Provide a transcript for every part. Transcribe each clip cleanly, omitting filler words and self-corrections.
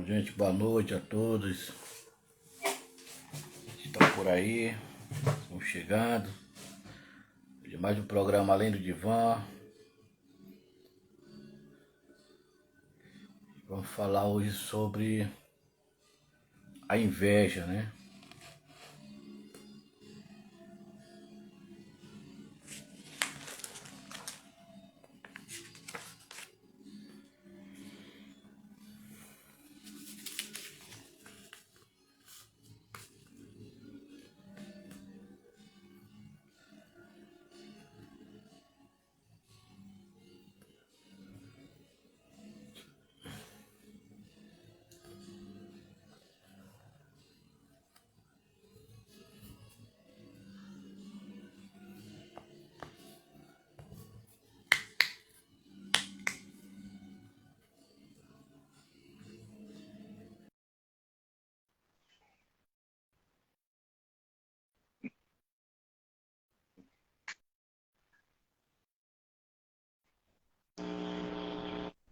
Gente, boa noite a todos. Estão por aí, estão chegando. De mais um programa Além do Divã. Vamos falar hoje sobre a inveja, né?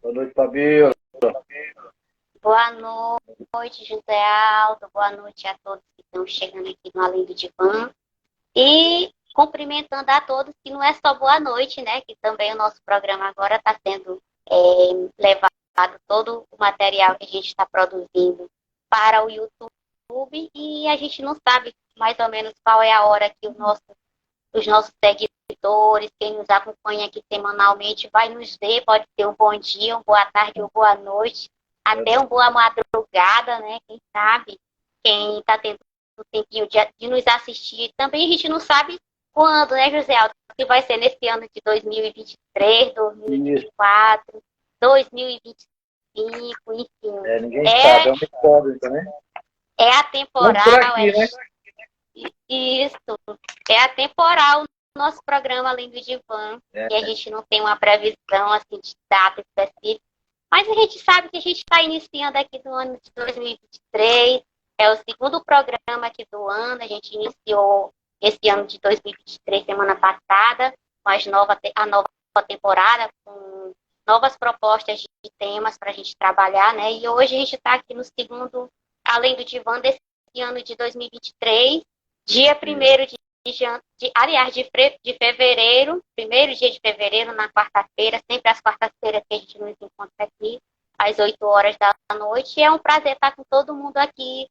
Boa noite, Fabio. Boa noite, José Aldo. Boa noite a todos que estão chegando aqui no Além do Divã. E cumprimentando a todos que não é só boa noite, né? Que também o nosso programa agora está sendo levado todo o material que a gente está produzindo para o YouTube e a gente não sabe mais ou menos qual é a hora que os nossos seguidores, quem nos acompanha aqui semanalmente, vai nos ver. Pode ter um bom dia, uma boa tarde, uma boa noite, até uma boa madrugada, né? Quem sabe, quem está tendo um tempinho de nos assistir. Também a gente não sabe quando, né, José Aldo? Se vai ser nesse ano de 2023, 2024, 2025, enfim. Ninguém sabe, é uma incógnita, né? É atemporal, aqui, né? Isso, é atemporal o nosso programa Além do Divã, e a gente não tem uma previsão assim, de data específica, mas a gente sabe que a gente está iniciando aqui no ano de 2023, é o segundo programa aqui do ano, a gente iniciou esse ano de 2023, semana passada, com a nova temporada, com novas propostas de temas para a gente trabalhar, né? E hoje a gente está aqui no segundo Além do Divã desse ano de 2023, dia 1º de fevereiro, primeiro dia de fevereiro, na quarta-feira, sempre às quartas-feiras que a gente nos encontra aqui, às 8 horas da noite. E é um prazer estar com todo mundo aqui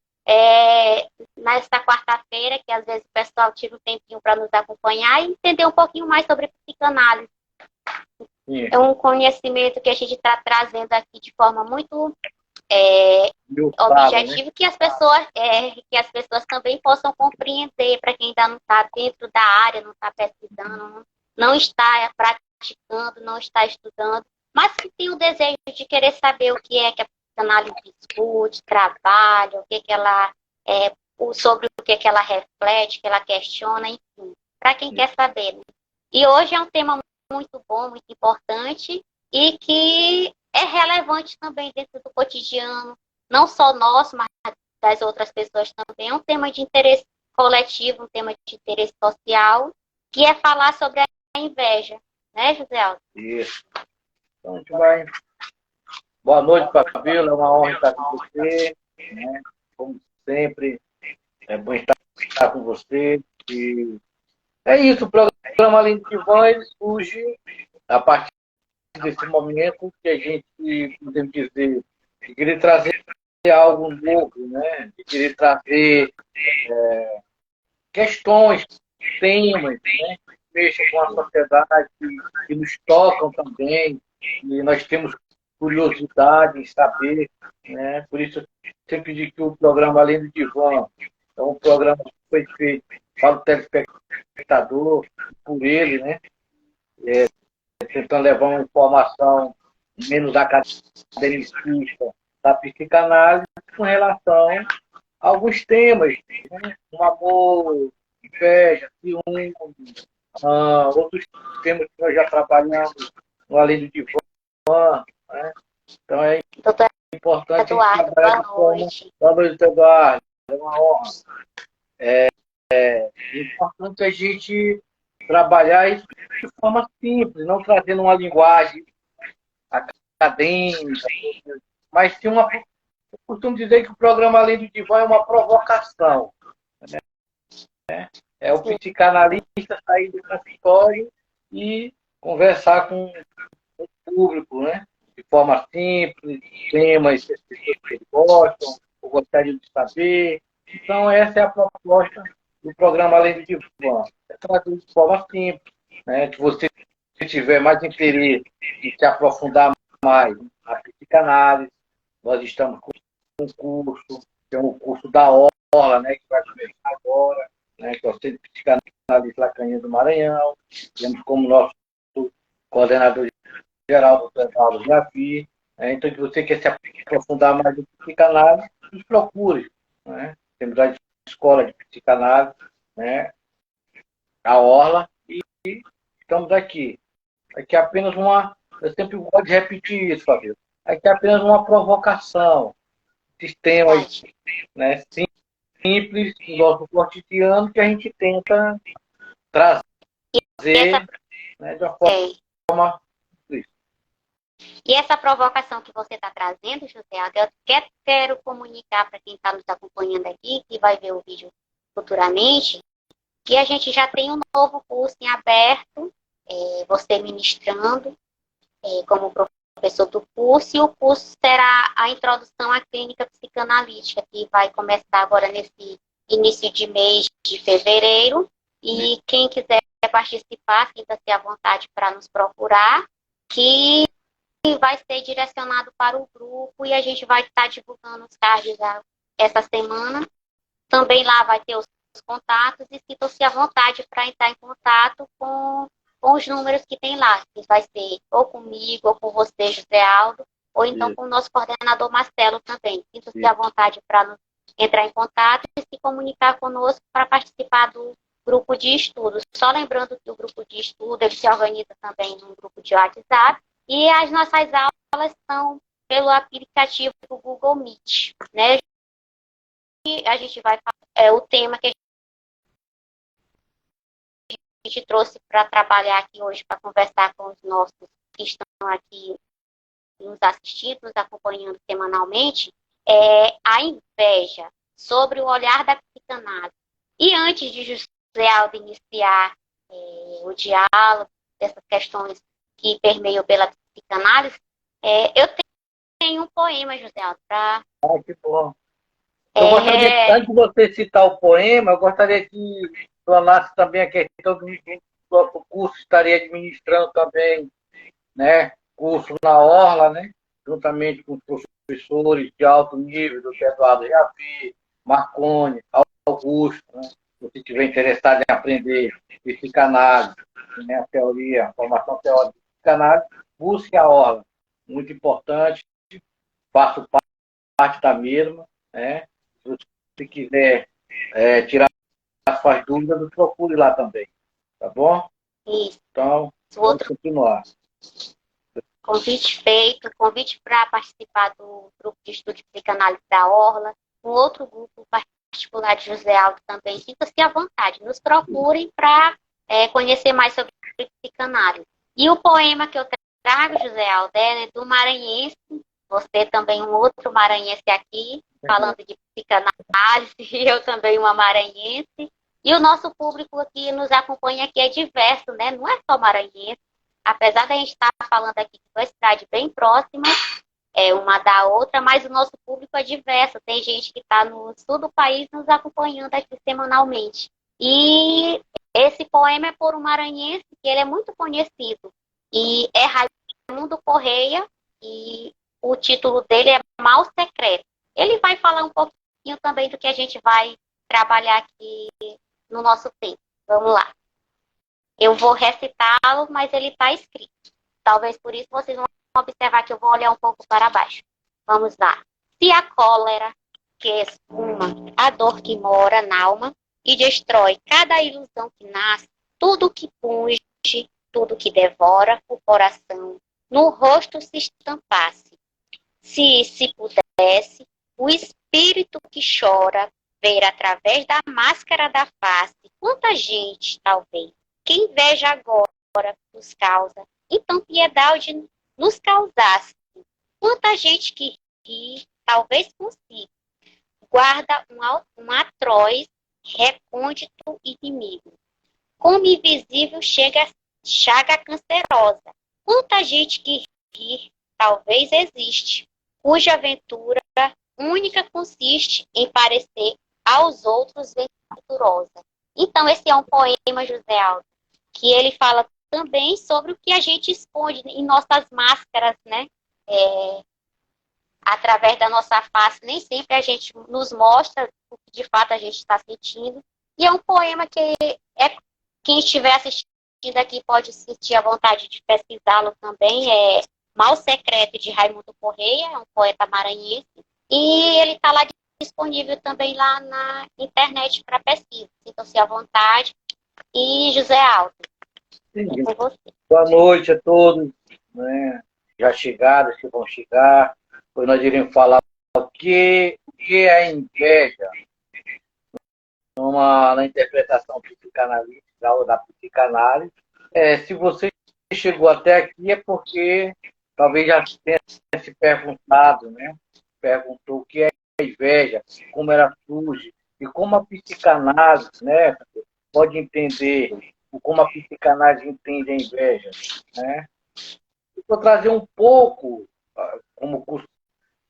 nesta quarta-feira, que às vezes o pessoal tira um tempinho para nos acompanhar e entender um pouquinho mais sobre psicanálise. Sim. É um conhecimento que a gente está trazendo aqui de forma muito objetivo, né? que as pessoas também possam compreender, para quem ainda não está dentro da área, não está pesquisando, não está praticando, não está estudando, mas que tem o desejo de querer saber o que é que a psicanálise discute, trabalha, o que ela sobre o que ela reflete, o que ela questiona, enfim, para quem quer saber, né? E hoje é um tema muito bom, muito importante, e que é relevante também dentro do cotidiano, não só nosso, mas das outras pessoas também. É um tema de interesse coletivo, um tema de interesse social, que é falar sobre a inveja, né, José Aldo? Isso. Então a gente vai. Boa noite, Fabíola, é uma honra estar com você, né? Como sempre, é bom estar com você. E é isso, o programa Além do Divã surge a partir desse momento que a gente, podemos dizer, de querer trazer algo novo, né? De querer trazer questões, temas, né? Que mexam com a sociedade, que nos tocam também, e nós temos curiosidade em saber, né? Por isso eu sempre digo que o programa Além do Divã é um programa que foi feito para o telespectador, por ele, né? Tentando levar uma informação menos academicista da psicanálise com relação a alguns temas, né? Um amor, inveja, ciúme, outros temas que nós já trabalhamos no Além do Divã, né? Então é importante Eduardo, trabalhar de forma... Boa noite, Eduardo. É uma honra. É importante a gente trabalhar isso de forma simples, não trazendo uma linguagem acadêmica, mas sim uma costumo dizer que o programa Além do Divã é uma provocação. É o psicanalista sair do consultório e conversar com o público, né? De forma simples, temas que as pessoas gostam, ou gostariam de saber. Então, essa é a proposta do programa Além do Divã. É trazer de forma simples, né? Se você tiver mais interesse em se aprofundar mais na psicanálise, nós estamos com um curso, que é um curso da Orla, né? Que vai começar agora, né? Que é o Centro de Psicanálise Lacanha do Maranhão. Temos como nosso coordenador geral do Paulo Javi. Então, se você quer se aprofundar mais em psicanálise, nos procure. Né? Temos a escola de psicanálise, né? A Orla, e estamos aqui. Aqui é apenas uma. Eu sempre gosto de repetir isso, Fabio. Aqui é apenas uma provocação. Sistemas, né, simples do nosso cotidiano que a gente tenta trazer, né, de uma forma. E essa provocação que você está trazendo, José, eu quero comunicar para quem está nos acompanhando aqui, que vai ver o vídeo futuramente, que a gente já tem um novo curso em aberto, você ministrando como professor do curso, e o curso será a introdução à clínica psicanalítica, que vai começar agora nesse início de mês de fevereiro, e quem quiser participar, sinta-se à vontade para nos procurar, que vai ser direcionado para o grupo e a gente vai estar divulgando os cards essa semana. Também lá vai ter os contatos e sintam-se à vontade para entrar em contato com os números que tem lá, que vai ser ou comigo, ou com você, José Aldo, ou então com o nosso coordenador Marcelo também. Sintam-se à vontade para entrar em contato e se comunicar conosco para participar do grupo de estudos. Só lembrando que o grupo de estudo ele se organiza também num grupo de WhatsApp, e as nossas aulas são pelo aplicativo do Google Meet, né? E a gente vai falar, o tema que a gente trouxe para trabalhar aqui hoje, para conversar com os nossos que estão aqui nos assistindo, nos acompanhando semanalmente, é a inveja, sobre o olhar da psicanálise. E antes de José Aldo iniciar o diálogo dessas questões que permeiam pela psicanálise, eu tenho um poema, José Aldo, para... que bom. Eu gostaria, antes de você citar o poema, eu gostaria que falasse também a questão do curso estaria administrando também, né, curso na Orla, né, juntamente com os professores de alto nível, do Eduardo Javi, Marconi, Augusto, né, se você estiver interessado em aprender psicanálise, né, a teoria, a formação teórica de psicanálise, busque a Orla, muito importante, faço parte da mesma, né, se você quiser tirar as suas dúvidas, procure lá também, tá bom? Isso. Então, vamos continuar. Convite feito, convite para participar do grupo de estudo de psicanálise da Orla, um outro grupo particular de José Aldo também. Sinta-se à vontade, nos procurem para conhecer mais sobre psicanálise. E o poema que eu trago, José Aldo, é do maranhense, você também um outro maranhense aqui, falando de psicanálise, e eu também uma maranhense. E o nosso público que nos acompanha aqui é diverso, né? Não é só maranhense. Apesar da gente estar falando aqui de duas cidades bem próximas, uma da outra, mas o nosso público é diverso. Tem gente que está no sul do país nos acompanhando aqui semanalmente. E esse poema é por um maranhense, que ele é muito conhecido. E é Raimundo Correia, e o título dele é Mal Secreto. Ele vai falar um pouquinho também do que a gente vai trabalhar aqui no nosso tempo. Vamos lá. Eu vou recitá-lo, mas ele está escrito. Talvez por isso vocês vão observar que eu vou olhar um pouco para baixo. Vamos lá. Se a cólera que espuma, a dor que mora na alma e destrói cada ilusão que nasce, tudo que punge, tudo que devora o coração, no rosto se estampasse. Se pudesse, o espírito que chora, ver através da máscara da face, quanta gente, talvez, que inveja agora nos causa, então piedade nos causasse. Quanta gente que ri, talvez consiga, guarda um atroz, recôndito inimigo. Como invisível chega chaga cancerosa. Quanta gente que rir, talvez existe, cuja aventura única consiste em parecer aos outros venturosa. Então, esse é um poema, José Aldo, que ele fala também sobre o que a gente esconde em nossas máscaras, né? Através da nossa face, nem sempre a gente nos mostra o que de fato a gente está sentindo. E é um poema que quem estiver assistindo aqui pode sentir a vontade de pesquisá-lo também. É Mal Secreto, de Raimundo Correia, é um poeta maranhense. E ele está lá disponível também lá na internet para pesquisa. Sintam-se à vontade. E José Aldo, é com você. Boa noite a todos, né? Já chegaram, que vão chegar. Hoje nós iremos falar o que é a inveja na interpretação psicanalítica ou da psicanálise. Se você chegou até aqui é porque talvez já tenha se perguntado, né? Perguntou o que é a inveja, como ela surge e como a psicanálise, né, pode entender, como a psicanálise entende a inveja, né? Vou trazer um pouco, como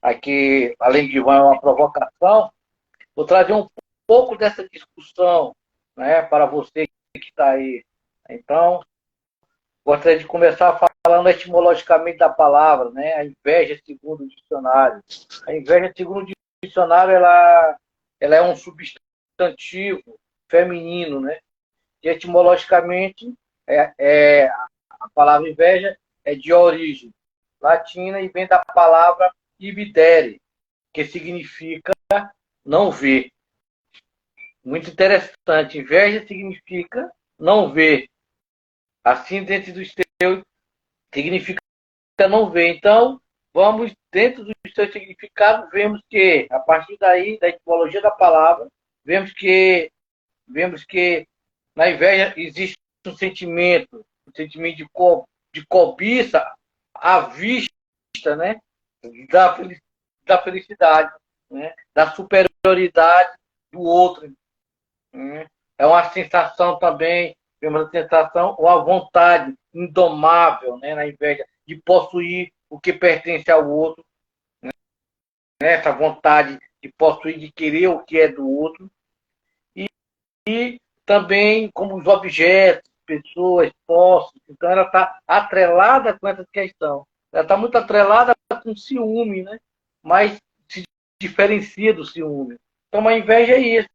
aqui, além de uma provocação, vou trazer um pouco dessa discussão, né, para você que está aí. Então, gostaria de começar falando etimologicamente da palavra, né, a inveja segundo o dicionário. A inveja segundo o dicionário, ela é um substantivo feminino, né? E etimologicamente, a palavra inveja é de origem latina e vem da palavra ibidere, que significa não ver. Muito interessante. Inveja significa não ver. Assim, dentro dos seus, significa não ver. Então, vamos, dentro dos seus significados, vemos que, a partir daí, da etimologia da palavra, vemos que na inveja existe um sentimento de cobiça à vista, né, da felicidade, né, da superioridade do outro. Né. É uma sensação também, uma sensação, uma vontade indomável, né, na inveja, de possuir o que pertence ao outro, né, essa vontade de possuir, de querer o que é do outro. E também como os objetos, pessoas, posses. Então, ela está atrelada com essa questão. Ela está muito atrelada com o ciúme, né? Mas se diferencia do ciúme. Então, a inveja é isso.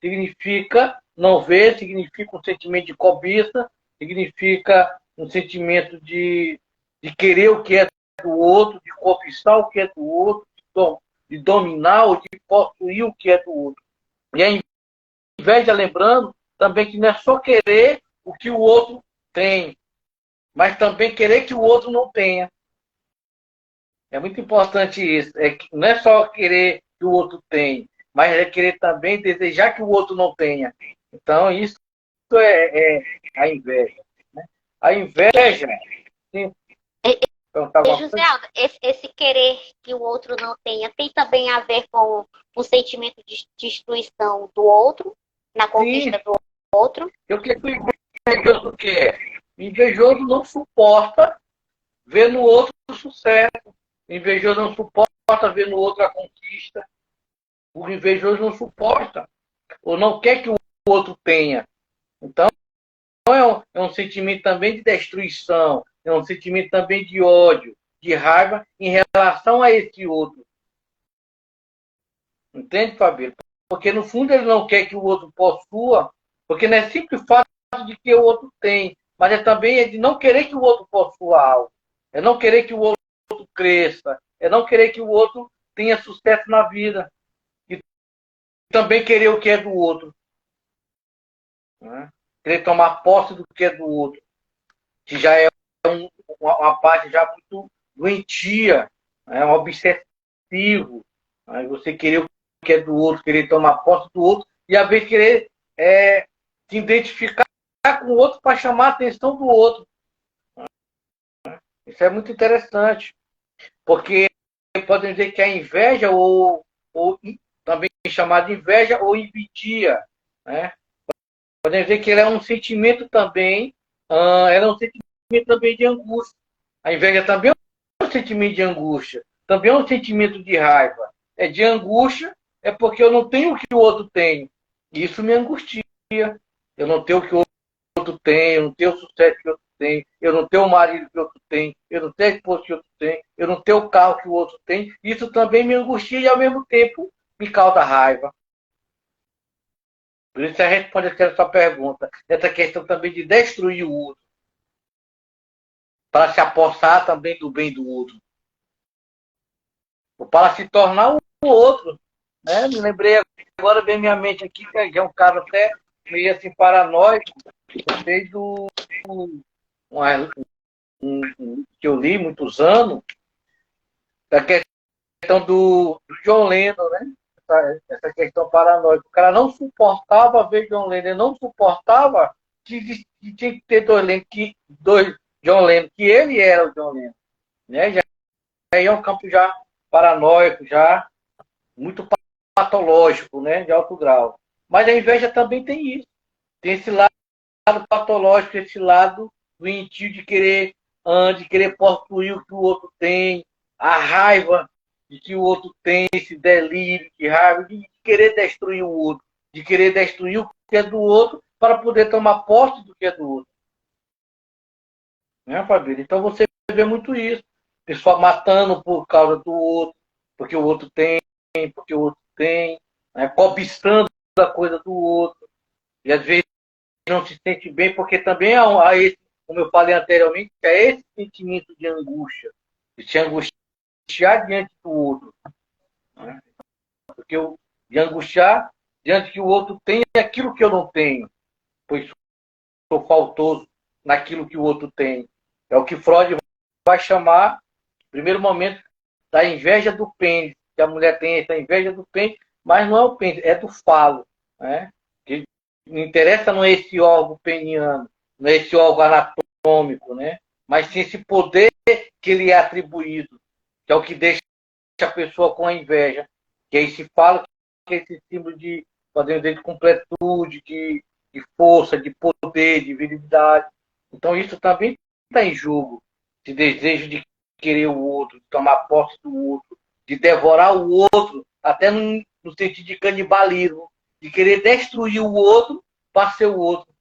Significa não ver, significa um sentimento de cobiça, significa um sentimento de querer o que é do outro, de cobiçar o que é do outro, de dominar ou de possuir o que é do outro. E a inveja, lembrando também que não é só querer o que o outro tem, mas também querer que o outro não tenha. É muito importante isso. Não é só querer que o outro tenha, mas é querer também desejar que o outro não tenha. Então, isso é a inveja. Né? A inveja... Sim, José Aldo, esse querer que o outro não tenha tem também a ver com o sentimento de destruição do outro, na conquista do outro? O que o invejoso quer? O invejoso não suporta ver no outro o sucesso. O invejoso não suporta ver no outro a conquista. O invejoso não suporta ou não quer que o outro tenha. Então, é um sentimento também de destruição, é um sentimento também de ódio, de raiva em relação a esse outro. Entende, Fabíola? Porque, no fundo, ele não quer que o outro possua, porque não é simples o fato de que o outro tem, mas é também de não querer que o outro possua algo, é não querer que o outro cresça, é não querer que o outro tenha sucesso na vida, e também querer o que é do outro. Né? Querer tomar posse do que é do outro, que já é uma parte já muito doentia, né? Um obsessivo. Né? Você querer o que é do outro, querer tomar posse do outro, e às vezes querer se identificar com o outro para chamar a atenção do outro. Isso é muito interessante, porque podemos dizer que a inveja, ou também chamada inveja ou invidia, né? Podemos dizer que ele é um sentimento também, ela é um sentimento também de angústia. A inveja também é um sentimento de angústia, também é um sentimento de raiva. É de angústia, é porque eu não tenho o que o outro tem. E isso me angustia. Eu não tenho o que o outro tem, eu não tenho o sucesso que o outro tem, eu não tenho o marido que o outro tem, eu não tenho a esposa que o outro tem, eu não tenho o carro que o outro tem. Isso também me angustia e, ao mesmo tempo, me causa raiva. Por isso, você responde essa sua pergunta. Essa questão também de destruir o outro, para se apossar também do bem do outro, ou para se tornar o outro. Né? Me lembrei agora, bem minha mente aqui, que é um caso até meio assim paranoico, desde que eu li muitos anos, da questão do John Lennon, né? Essa questão paranoica. O cara não suportava ver John Lennon, ele não suportava que tinha que ter dois John Lennon, que ele era o John Lennon. Né? Já é um campo já paranoico, já muito patológico, né? De alto grau. Mas a inveja também tem isso. Tem esse lado patológico, esse lado doentio de querer possuir o que o outro tem, a raiva de que o outro tem, esse delírio de raiva, de querer destruir o outro, de querer destruir o que é do outro para poder tomar posse do que é do outro. Né, Fabíola? Então você vê muito isso. Pessoal matando por causa do outro, porque o outro tem, porque o outro tem, né? Cobiçando a coisa do outro. E às vezes não se sente bem, porque também há esse, como eu falei anteriormente, é esse sentimento de angústia, de se angustiar diante do outro. Né? Porque de angustiar diante que o outro tem aquilo que eu não tenho, pois sou faltoso naquilo que o outro tem. É o que Freud vai chamar, no primeiro momento, da inveja do pênis, que a mulher tem essa inveja do pênis, mas não é o pênis, é do falo. Né? Que me interessa não é esse órgão peniano, não é esse órgão anatômico, né? Mas sim esse poder que lhe é atribuído, que é o que deixa a pessoa com a inveja, que aí se fala que é esse símbolo de, podemos dizer, de completude, de força, de poder, de virilidade. Então isso também está em jogo, esse desejo de querer o outro, de tomar posse do outro, de devorar o outro, até no sentido de canibalismo, de querer destruir o outro para ser o outro,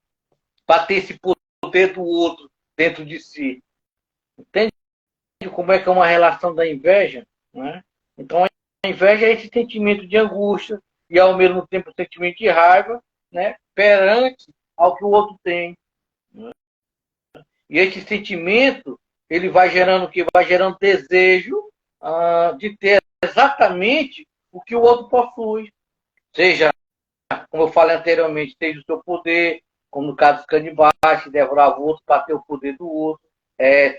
para ter esse poder do outro dentro de si. Entende como é que é uma relação da inveja? Né? Então, a inveja é esse sentimento de angústia e, ao mesmo tempo, o sentimento de raiva, né? Perante ao que o outro tem. Né? E esse sentimento, ele vai gerando o que? Vai gerando desejo de ter exatamente o que o outro possui. Seja, como eu falei anteriormente, seja o seu poder, como no caso dos canibais, que devoravam o outro para ter o poder do outro,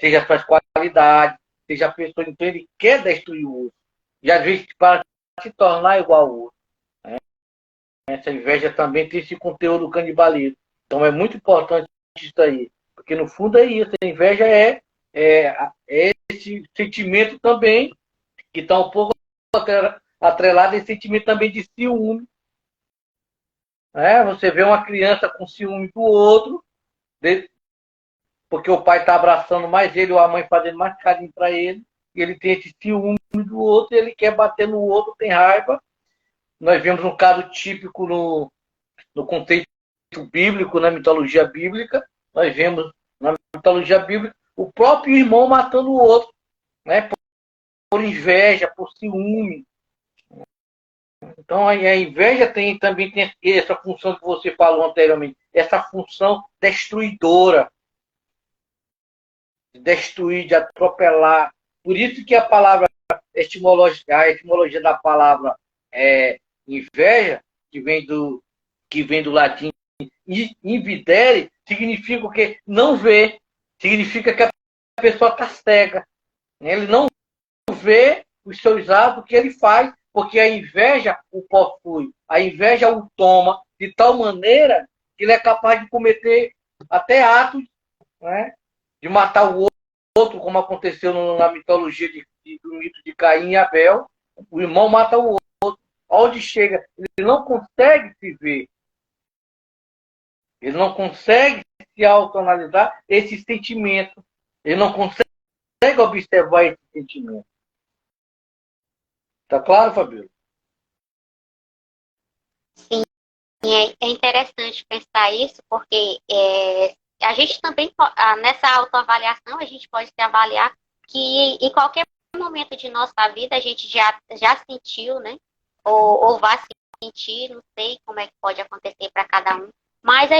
seja as suas qualidades, seja a pessoa, então ele quer destruir o outro. E às vezes para se tornar igual ao outro. Né? Essa inveja também tem esse conteúdo do canibalismo. Então é muito importante isso aí. Porque no fundo é isso. A inveja é esse sentimento também, que está um pouco atrelado a esse sentimento também de ciúme. Você vê uma criança com ciúme do outro, porque o pai está abraçando mais ele, ou a mãe fazendo mais carinho para ele, e ele tem esse ciúme do outro, e ele quer bater no outro, tem raiva. Nós vemos um caso típico no contexto bíblico, na mitologia bíblica, nós vemos na mitologia bíblica o próprio irmão matando o outro, né, por inveja, por ciúme. Então a inveja também tem essa função que você falou anteriormente, essa função destruidora, de destruir, de atropelar. Por isso que a palavra etimológica, a etimologia da palavra inveja, que vem do latim invidere, significa o quê? Não vê. Significa que a pessoa está cega. Ele não vê os seus atos, o que ele faz, porque a inveja o possui. A inveja o toma de tal maneira que ele é capaz de cometer até atos, né, de matar o outro, como aconteceu na mitologia do mito de Caim e Abel, o irmão mata o outro. Onde chega, ele não consegue se ver. Ele não consegue se autoanalisar esse sentimento. Ele não consegue observar esse sentimento. Tá claro, Fabíola? Sim, é interessante pensar isso, porque a gente também, nessa autoavaliação, a gente pode se avaliar que em qualquer momento de nossa vida a gente já sentiu, né? Ou vai sentir, não sei como é que pode acontecer para cada um, mas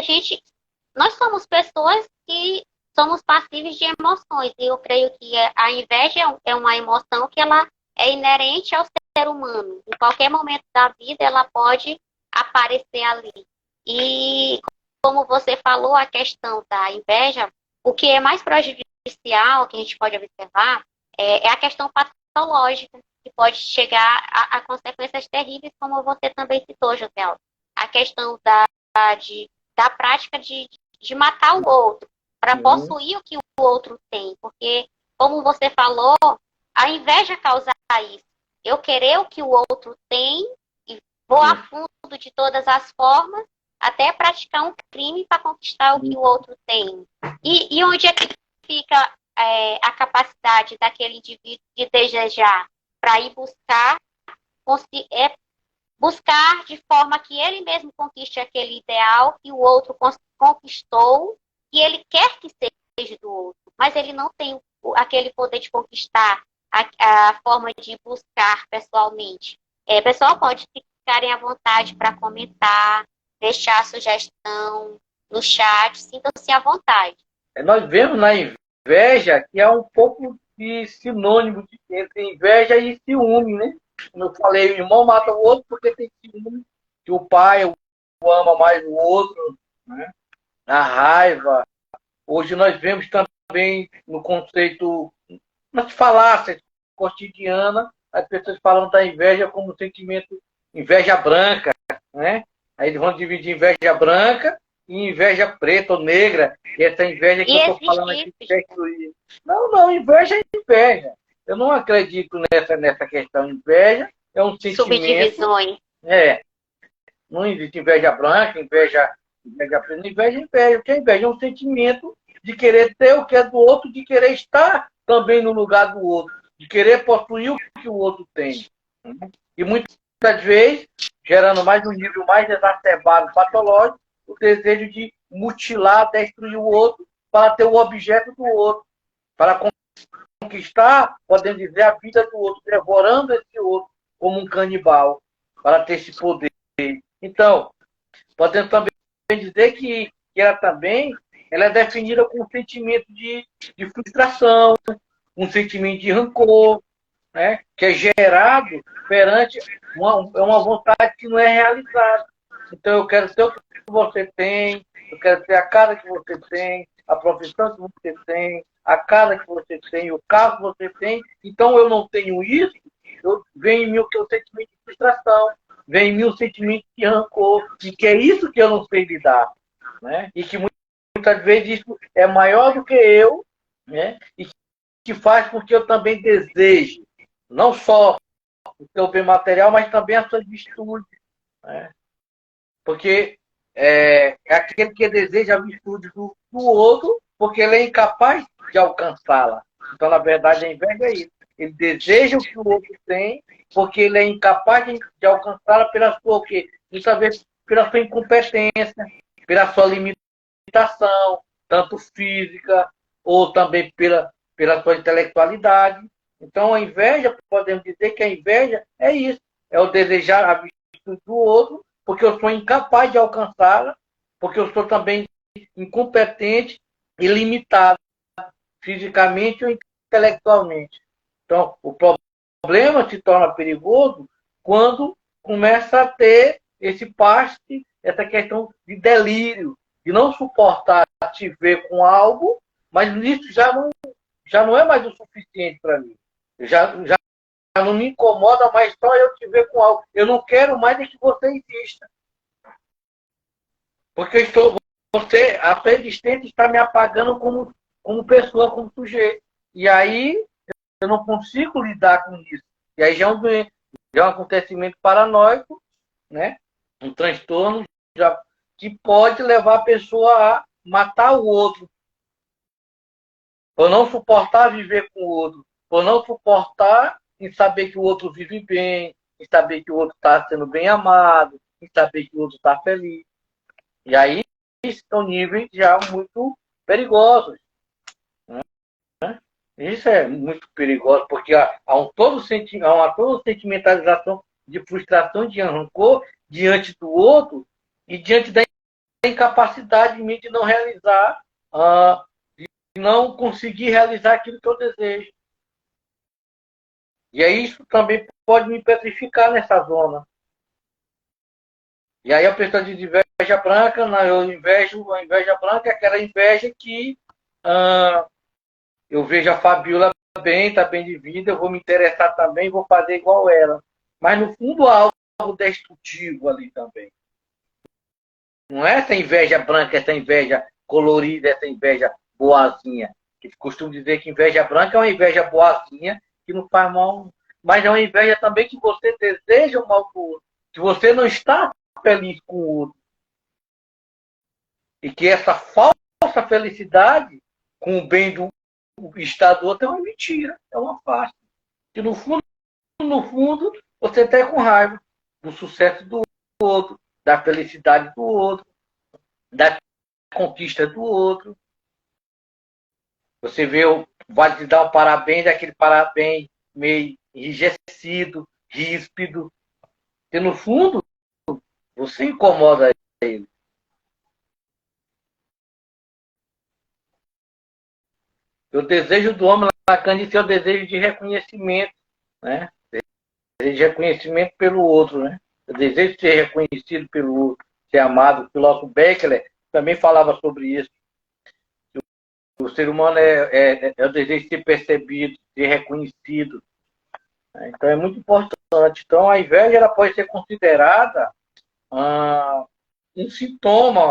nós somos pessoas que somos passíveis de emoções, e eu creio que a inveja é uma emoção que ela é inerente ao ser humano. Em qualquer momento da vida ela pode aparecer ali. E como você falou, a questão da inveja, o que é mais prejudicial, que a gente pode observar, é a questão patológica, que pode chegar a consequências terríveis, como você também citou, José Aldo. A questão da prática de matar o outro, para possuir o que o outro tem. Porque, como você falou, a inveja causa isso. Eu querer o que o outro tem e vou a fundo de todas as formas, até praticar um crime para conquistar o que o outro tem. E onde é que fica a capacidade daquele indivíduo de desejar para ir buscar de forma que ele mesmo conquiste aquele ideal que o outro conquistou e ele quer que seja do outro, mas ele não tem aquele poder de conquistar a forma de buscar pessoalmente. Pessoal, pode ficarem à vontade para comentar, deixar sugestão no chat, sintam-se à vontade. Nós vemos na inveja que é um pouco de sinônimo entre inveja e ciúme, né? Como eu falei, o irmão mata o outro porque tem ciúme, que o pai o ama mais o outro, né? A raiva. Hoje nós vemos também no conceito, nas falácias cotidianas, as pessoas falam da inveja como sentimento, inveja branca, né? Aí eles vão dividir inveja branca e inveja preta ou negra. E essa inveja que eu estou falando aqui. Não, inveja é inveja. Eu não acredito nessa questão. Inveja é um sentimento. Subdivisões. Não existe inveja branca, inveja preta. Inveja é inveja. Porque a inveja é um sentimento de querer ter o que é do outro, de querer estar também no lugar do outro, de querer possuir o que o outro tem. E muitas vezes, gerando mais um nível mais exacerbado, patológico, o desejo de mutilar, destruir o outro para ter o objeto do outro, para conquistar, podemos dizer, a vida do outro, devorando esse outro como um canibal, para ter esse poder. Então, podemos também dizer que ela é definida com um sentimento de frustração, um sentimento de rancor, né, que é gerado perante uma vontade que não é realizada. Então, eu quero ter o que você tem, eu quero ter a casa que você tem, a profissão que você tem, a casa que você tem, o carro que você tem. Então, eu não tenho isso, vem em mim o que é o sentimento de frustração, vem em mim o sentimento de rancor, e que é isso que eu não sei lidar. Né? E que muitas vezes isso é maior do que eu, né? E que faz com que eu também deseje não só o seu bem material, mas também as suas virtudes. Né? Porque é aquele que deseja a virtude do outro, porque ele é incapaz de alcançá-la. Então, na verdade, a inveja é isso. Ele deseja o que o outro tem, porque ele é incapaz de alcançá-la pela sua o quê? Muitas vezes pela sua incompetência, pela sua limitação, tanto física, ou também pela sua intelectualidade. Então, a inveja, podemos dizer que a inveja é isso, é o desejar a virtude do outro, porque eu sou incapaz de alcançá-la, porque eu sou também incompetente e limitado, fisicamente ou intelectualmente. Então, o problema se torna perigoso quando começa a ter esse passe, essa questão de delírio, de não suportar te ver com algo, mas isso já não é mais o suficiente para mim. Já não me incomoda mais só eu te ver com algo. Eu não quero mais é que você exista. Porque a sua existência está me apagando como pessoa, como sujeito. E aí eu não consigo lidar com isso. E aí já é um acontecimento paranoico, né? Um transtorno que pode levar a pessoa a matar o outro, por não suportar viver com o outro, por não suportar em saber que o outro vive bem, em saber que o outro está sendo bem amado, em saber que o outro está feliz. E aí são níveis já muito perigosos. Isso é muito perigoso, porque há uma toda sentimentalização de frustração, de rancor diante do outro e diante da incapacidade de mim de não realizar, de não conseguir realizar aquilo que eu desejo. E aí isso também pode me petrificar nessa zona. E aí a pessoa diz inveja branca, não, eu invejo, a inveja branca é aquela inveja que eu vejo a Fabiola bem, está bem de vida, eu vou me interessar também, vou fazer igual ela. Mas no fundo há algo destrutivo ali também. Não é essa inveja branca, essa inveja colorida, essa inveja boazinha. Que costumo dizer que inveja branca é uma inveja boazinha, que não faz mal. Mas é uma inveja também que você deseja o mal para o outro. Que você não está feliz com o outro. E que essa falsa felicidade com o bem do estado do outro é uma mentira, é uma farsa. Que no fundo, você está com raiva do sucesso do outro, da felicidade do outro, da conquista do outro. Você vê, vai te dar um parabéns, aquele parabéns meio enrijecido, ríspido. E no fundo, você incomoda ele. O desejo do homem, Lacan disse, é o desejo de reconhecimento, né? Desejo de reconhecimento pelo outro, né? O desejo de ser reconhecido pelo outro, ser amado. O filósofo Beckler também falava sobre isso. O ser humano é o desejo de ser percebido, de ser reconhecido. Então é muito importante. Então a inveja ela pode ser considerada um sintoma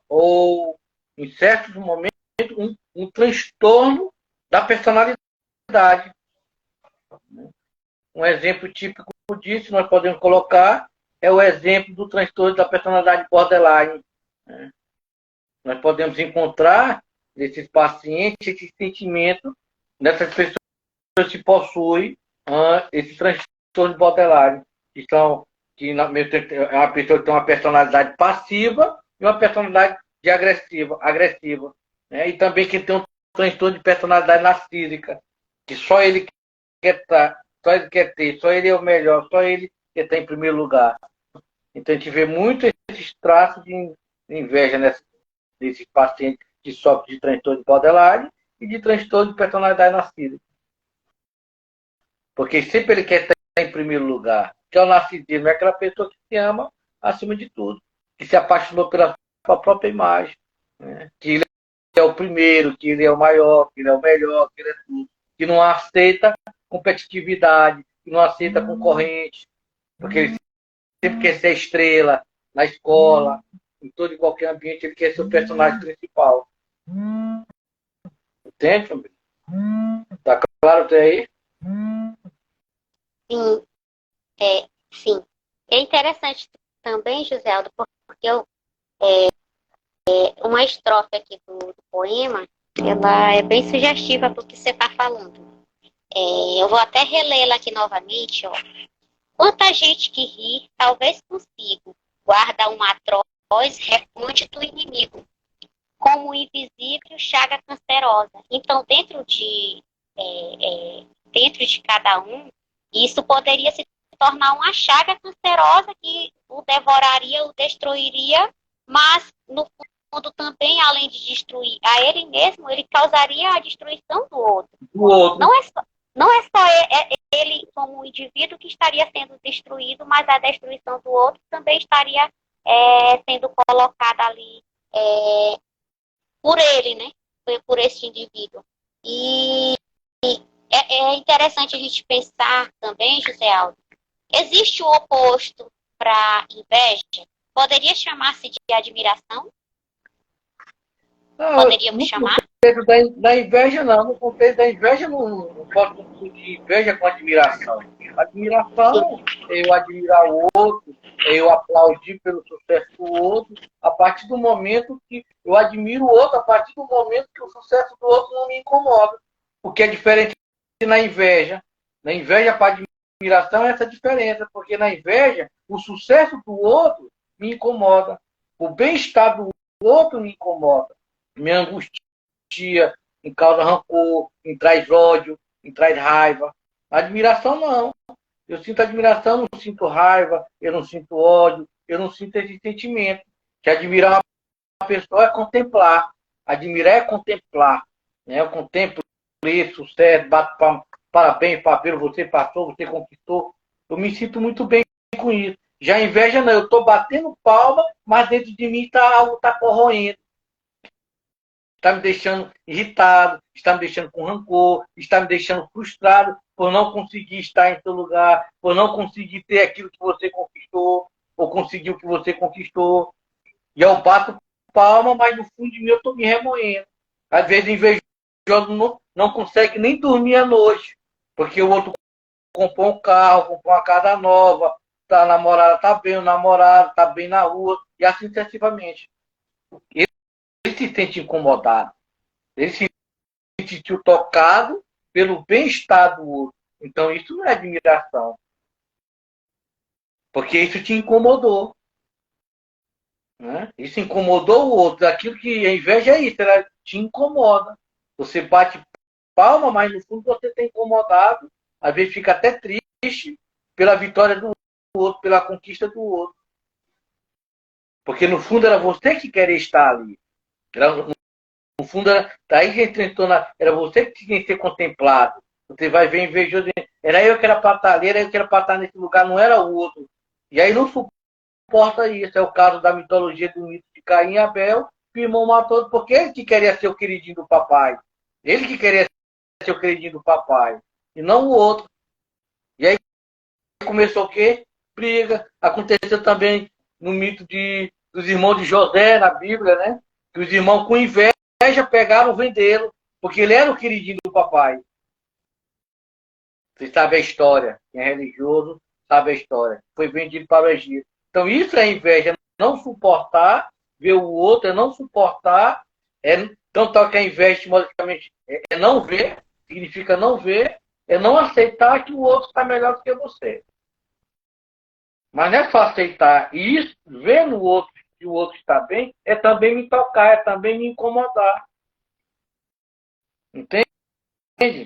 ou, em certos momentos, um transtorno da personalidade. Um exemplo típico disso, nós podemos colocar, é o exemplo do transtorno da personalidade borderline. Nós podemos encontrar nesses pacientes esse sentimento nessas pessoas que possuem esse transtorno de borderline, que é uma pessoa que tem uma personalidade passiva e uma personalidade agressiva. Né? E também que tem um transtorno de personalidade narcísica, que só ele quer estar, só ele quer ter, só ele é o melhor, só ele quer estar em primeiro lugar. Então a gente vê muito esses traços de inveja nesses pacientes que sofrem de transtorno de borderline e de transtorno de personalidade narcísica. Porque sempre ele quer estar em primeiro lugar. Que é o narcisismo, é aquela pessoa que se ama acima de tudo, que se apaixonou pela sua própria imagem, né? Que ele é o primeiro, que ele é o maior, que ele é o melhor, que ele é tudo. Que não aceita competitividade, que não aceita concorrente, porque ele sempre quer ser estrela na escola, em todo e qualquer ambiente, ele quer ser o personagem principal. Entende, meu amigo? Tá claro até aí? Sim, sim. É interessante também, José Aldo, porque uma estrofe aqui do poema, ela é bem sugestiva do que você está falando. Eu vou até relê-la aqui novamente, ó. Quanta gente que ri, talvez consigo, guarda um atroz recôndito inimigo, como invisível chaga cancerosa. Então, dentro de cada um, isso poderia se tornar uma chaga cancerosa que o devoraria, o destruiria, mas, no fundo, também, além de destruir a ele mesmo, ele causaria a destruição do outro. Não é só ele como indivíduo que estaria sendo destruído, mas a destruição do outro também estaria sendo colocada ali por ele, né? Por esse indivíduo. E é interessante a gente pensar também, José Aldo, existe o oposto para inveja? Poderia chamar-se de admiração? Não, Poderíamos no chamar? contexto da inveja, não. No contexto da inveja, não posso confundir inveja com admiração. Sim. Admiração é eu admirar o outro, é eu aplaudir pelo sucesso do outro, a partir do momento que eu admiro o outro, a partir do momento que o sucesso do outro não me incomoda. O que é diferente na inveja. Na inveja para admiração é essa diferença, porque na inveja, o sucesso do outro me incomoda. O bem-estar do outro me incomoda. Me angustia, me causa rancor, me traz ódio, me traz raiva. Admiração não. Eu sinto admiração, não sinto raiva, eu não sinto ódio, eu não sinto esse sentimento. Que admirar uma pessoa é contemplar. Admirar é contemplar. Né? Eu contemplo esse sucesso, bato parabéns, Fabíola, você passou, você conquistou. Eu me sinto muito bem com isso. Já a inveja não, eu estou batendo palma, mas dentro de mim algo está corroendo. Está me deixando irritado, está me deixando com rancor, está me deixando frustrado por não conseguir estar em seu lugar, por não conseguir ter aquilo que você conquistou, ou conseguir o que você conquistou. E eu bato palma, mas no fundo de mim eu estou me remoendo. Às vezes, invejoso não consegue nem dormir à noite, porque o outro comprou um carro, comprou uma casa nova, a namorada está bem, o namorado está bem na rua, e assim sucessivamente. Ele se sente incomodado. Ele se sentiu tocado pelo bem-estar do outro. Então, isso não é admiração. Porque isso te incomodou. Né? Isso incomodou o outro. Aquilo que a inveja é isso, ela te incomoda. Você bate palma, mas no fundo você está incomodado. Às vezes fica até triste pela vitória do outro, pela conquista do outro. Porque no fundo era você que queria estar ali. No fundo, daí que entrou era você que tinha que ser contemplado. Você vai ver invejoso. Era eu que era para estar ali, era eu que era para estar nesse lugar, não era o outro. E aí não suporta isso. É o caso da mitologia do mito de Caim e Abel, que o irmão matou porque ele que queria ser o queridinho do papai. Ele que queria ser o queridinho do papai. E não o outro. E aí começou o quê? Briga. Aconteceu também no mito dos irmãos de José, na Bíblia, né? Que os irmãos com inveja pegaram vendê-lo, porque ele era o queridinho do papai. Você sabe a história. Quem é religioso sabe a história. Foi vendido para o Egito. Então isso é inveja. Não suportar ver o outro, é não suportar. Então, tal que a inveja, etimologicamente, é não ver, significa não ver, é não aceitar que o outro está melhor do que você. Mas não é só aceitar. E isso, ver no outro que o outro está bem, é também me tocar, é também me incomodar. Entende?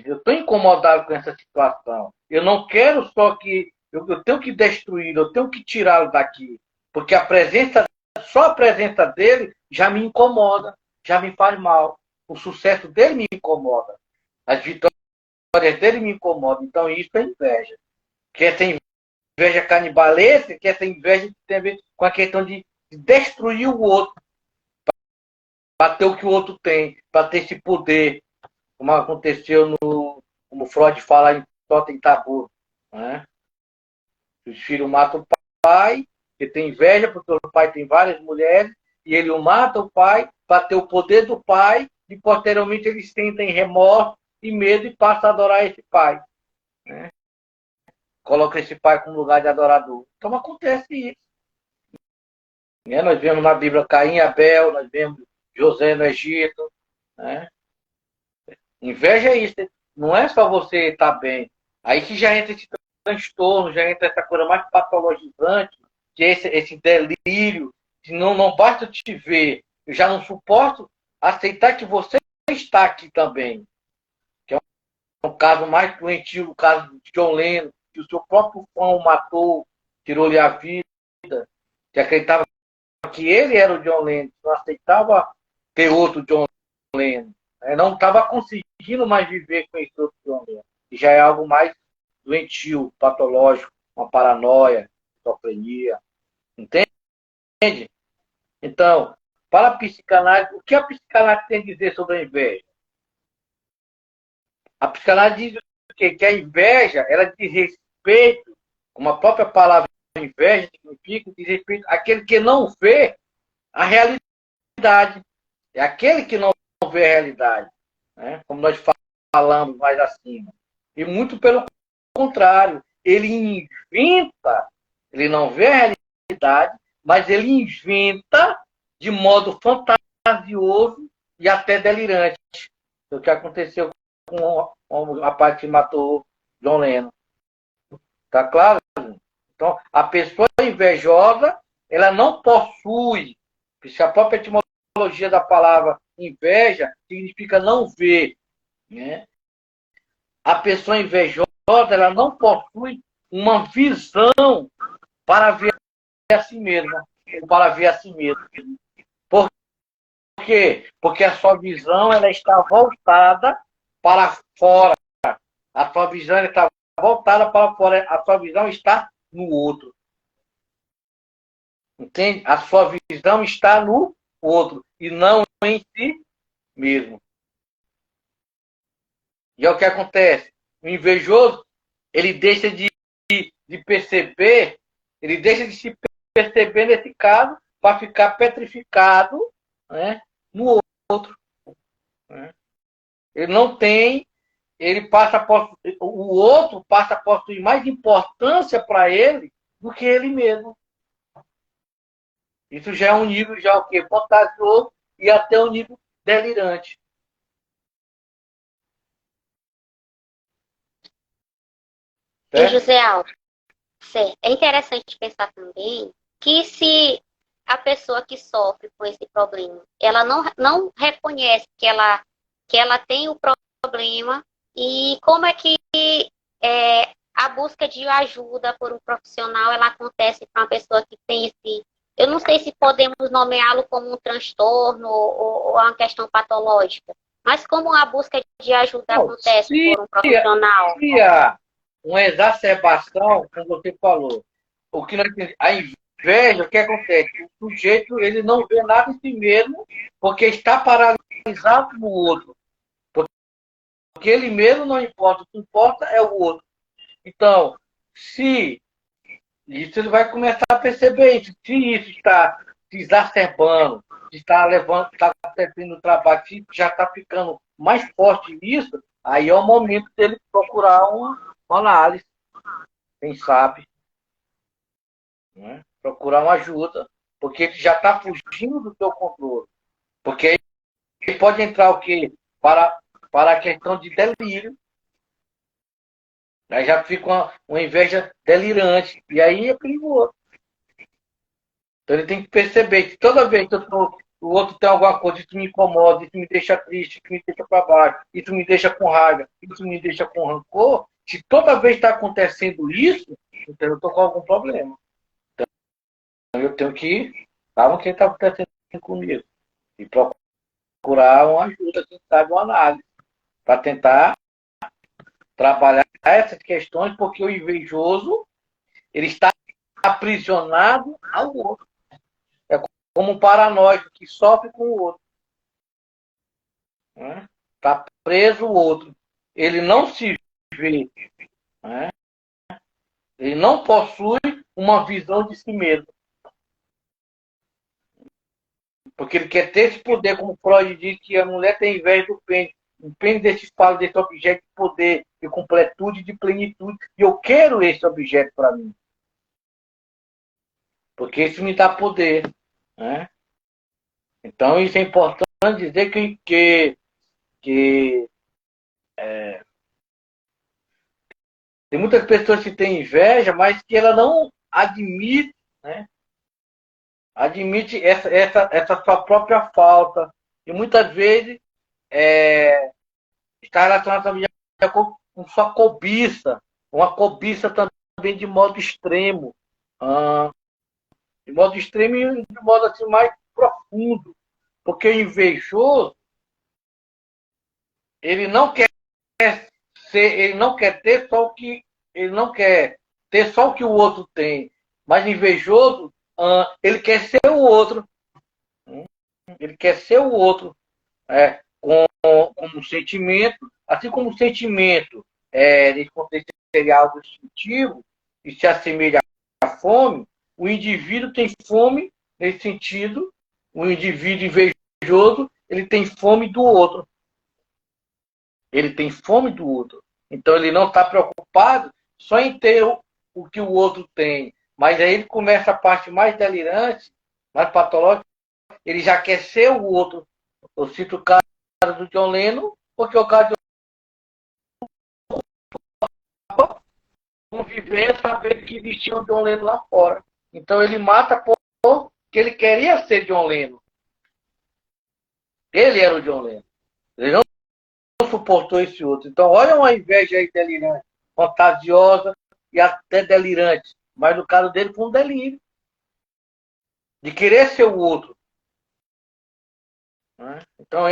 Eu estou incomodado com essa situação. Eu não quero só que. Eu tenho que destruí-lo, eu tenho que tirá-lo daqui. Porque só a presença dele já me incomoda, já me faz mal. O sucesso dele me incomoda. As vitórias dele me incomodam. Então isso é inveja. Que essa inveja canibalesca, que essa inveja tem a ver com a questão de destruir o outro. Para ter o que o outro tem, para ter esse poder. Como aconteceu como Freud fala em Totem Tabu, né? Os filhos matam o pai, que tem inveja, porque o pai tem várias mulheres, e ele mata o pai para ter o poder do pai, e posteriormente eles sentem remorso e medo e passam a adorar esse pai. Né? Coloca esse pai como lugar de adorador. Então acontece isso. Né? Nós vemos na Bíblia Caim e Abel, nós vemos José no Egito. Né? Inveja é isso. Não é só você estar bem. Aí que já entra esse transtorno, já entra essa coisa mais patologizante, que é esse delírio, que não basta te ver. Eu já não suporto aceitar que você está aqui também. Que é um caso mais doentio, o caso de John Lennon, que o seu próprio fã o matou, tirou-lhe a vida, que acreditava que ele era o John Lennon, não aceitava ter outro John Lennon. Não estava conseguindo mais viver com esse outro John Lennon. E já é algo mais doentio, patológico, uma paranoia, esquizofrenia. Entende? Então, para a psicanálise, o que a psicanálise tem a dizer sobre a inveja? A psicanálise diz o quê? Que a inveja, ela diz respeito, como a própria palavra inveja significa, diz respeito àquele que não vê a realidade. É aquele que não vê a realidade, né? Como nós falamos mais acima. E muito pelo contrário, ele inventa, ele não vê a realidade, mas ele inventa de modo fantasioso e até delirante. O que aconteceu com o rapaz que matou John Lennon. Tá claro? Então, a pessoa invejosa, ela não possui, se a própria etimologia da palavra inveja significa não ver, né? A pessoa invejosa, ela não possui uma visão para ver a si mesma, para ver a si mesma. Por quê? Porque a sua visão, ela está voltada para fora. A sua visão está voltada para fora. A sua visão está no outro. Entende? A sua visão está no outro e não em si mesmo. E é o que acontece. O invejoso, ele deixa de perceber, ele deixa de se perceber nesse caso para ficar petrificado, né, no outro. Né? Ele não tem, o outro passa a possuir mais importância para ele do que ele mesmo. Isso já é um nível já o quê? Fantasioso e até um nível delirante. E José Alves, é interessante pensar também que se a pessoa que sofre com esse problema, ela não reconhece que ela tem o problema e como é que a busca de ajuda por um profissional ela acontece para uma pessoa que tem esse. Eu não sei se podemos nomeá-lo como um transtorno ou uma questão patológica, mas como a busca de ajuda acontece por um profissional? Se há uma exacerbação, como você falou, a inveja, o que acontece? O sujeito ele não vê nada em si mesmo porque está paralisado no outro. Porque ele mesmo não importa, o que importa é o outro. Então, se isso ele vai começar a perceber isso. Se isso está se exacerbando, se está levando, está acontecendo o trabalho, se já está ficando mais forte isso, aí é o momento dele procurar uma análise. Quem sabe? Né? Procurar uma ajuda. Porque ele já está fugindo do seu controle. Porque ele pode entrar o quê? Para a questão de delírio. Aí já fica uma inveja delirante. E aí é perigoso. Então ele tem que perceber que toda vez que o outro tem alguma coisa, isso me incomoda, isso me deixa triste, isso me deixa para baixo, isso me deixa com raiva, isso me deixa com rancor, se toda vez está acontecendo isso, então eu estou com algum problema. Então eu tenho que saber o que está acontecendo comigo. E procurar uma ajuda, quem sabe uma análise, para tentar trabalhar essas questões, porque o invejoso ele está aprisionado ao outro. É como um paranoico que sofre com o outro. Está preso o outro. Ele não se vê. Né? Ele não possui uma visão de si mesmo. Porque ele quer ter esse poder, como Freud diz, que a mulher tem inveja do pênis. O pênis desse espaço, desse objeto de poder, de completude, de plenitude. E eu quero esse objeto para mim. Porque isso me dá poder. Né? Então, isso é importante dizer que tem muitas pessoas que têm inveja, mas que ela não admite, né? Admite essa sua própria falta. E muitas vezes está relacionada também com sua cobiça. Uma cobiça também de modo extremo. De modo extremo e de modo assim, mais profundo. Porque o invejoso, ele não quer ele não quer ter só o que ele não quer ter só o que o outro tem, mas invejoso ele quer ser o outro, ele quer ser o outro, com um sentimento, assim como o sentimento nesse contexto seria algo instintivo e se assemelha à fome. O indivíduo tem fome nesse sentido, o indivíduo invejoso ele tem fome do outro. Ele tem fome do outro. Então ele não está preocupado só em ter o que o outro tem. Mas aí ele começa a parte mais delirante, mais patológica, ele já quer ser o outro. Eu cito o caso do John Lennon, porque o caso de conviver, saber que existia um John Lennon lá fora. Então ele mata porque ele queria ser John Lennon. Ele era o John Lennon. Ele não suportou esse outro. Então olha uma inveja aí delirante, fantasiosa e até delirante. Mas no caso dele foi um delírio. De querer ser o outro. Então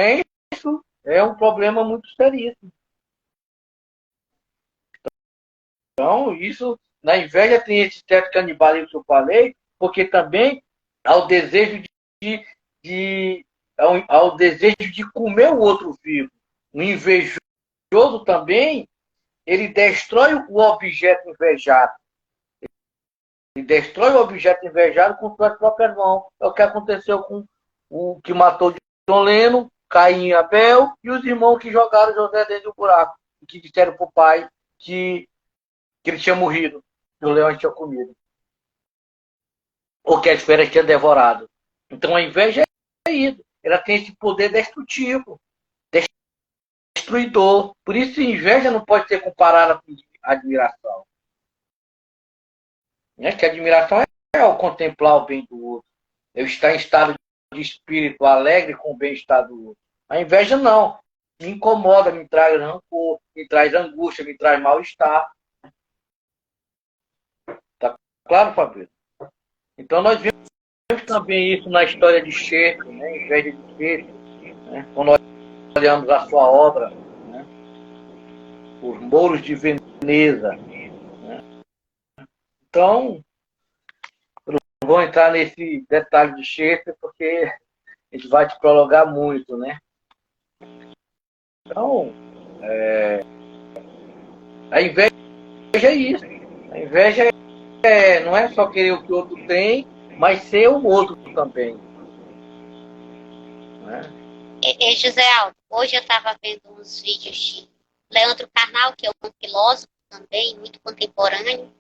isso é um problema muito seríssimo. Então, isso, na inveja tem esse certo canibalismo que eu falei, porque também há o desejo ao desejo de comer o outro vivo. O invejoso também, ele destrói o objeto invejado. Ele destrói o objeto invejado com suas próprias mãos. É o que aconteceu com o que matou John Lennon, Caim e Abel, e os irmãos que jogaram José dentro do buraco, e que disseram para o pai que ele tinha morrido, que o leão tinha comido. Ou que a esfera tinha devorado. Então a inveja é isso. Ela tem esse poder destrutivo, destruidor. Por isso a inveja não pode ser comparada com admiração. Que a admiração é o contemplar o bem do outro. Eu estar em estado de espírito alegre com o bem-estar do outro. A inveja não. Me incomoda, me traz rancor, me traz angústia, me traz mal-estar. Tá claro, Fabrício? Então nós vemos também isso na história de Shakespeare, né? Inveja de Shakespeare, né? Quando nós olhamos a sua obra, né? Os Mouros de Veneza. Né? Então, eu não vou entrar nesse detalhe de Shakespeare, porque a gente vai te prolongar muito, né? Então, a inveja é isso. A inveja não é só querer o que o outro tem, mas ser o outro também. Né? José Aldo, hoje eu estava vendo uns vídeos de Leandro Carnal, que é um filósofo também, muito contemporâneo,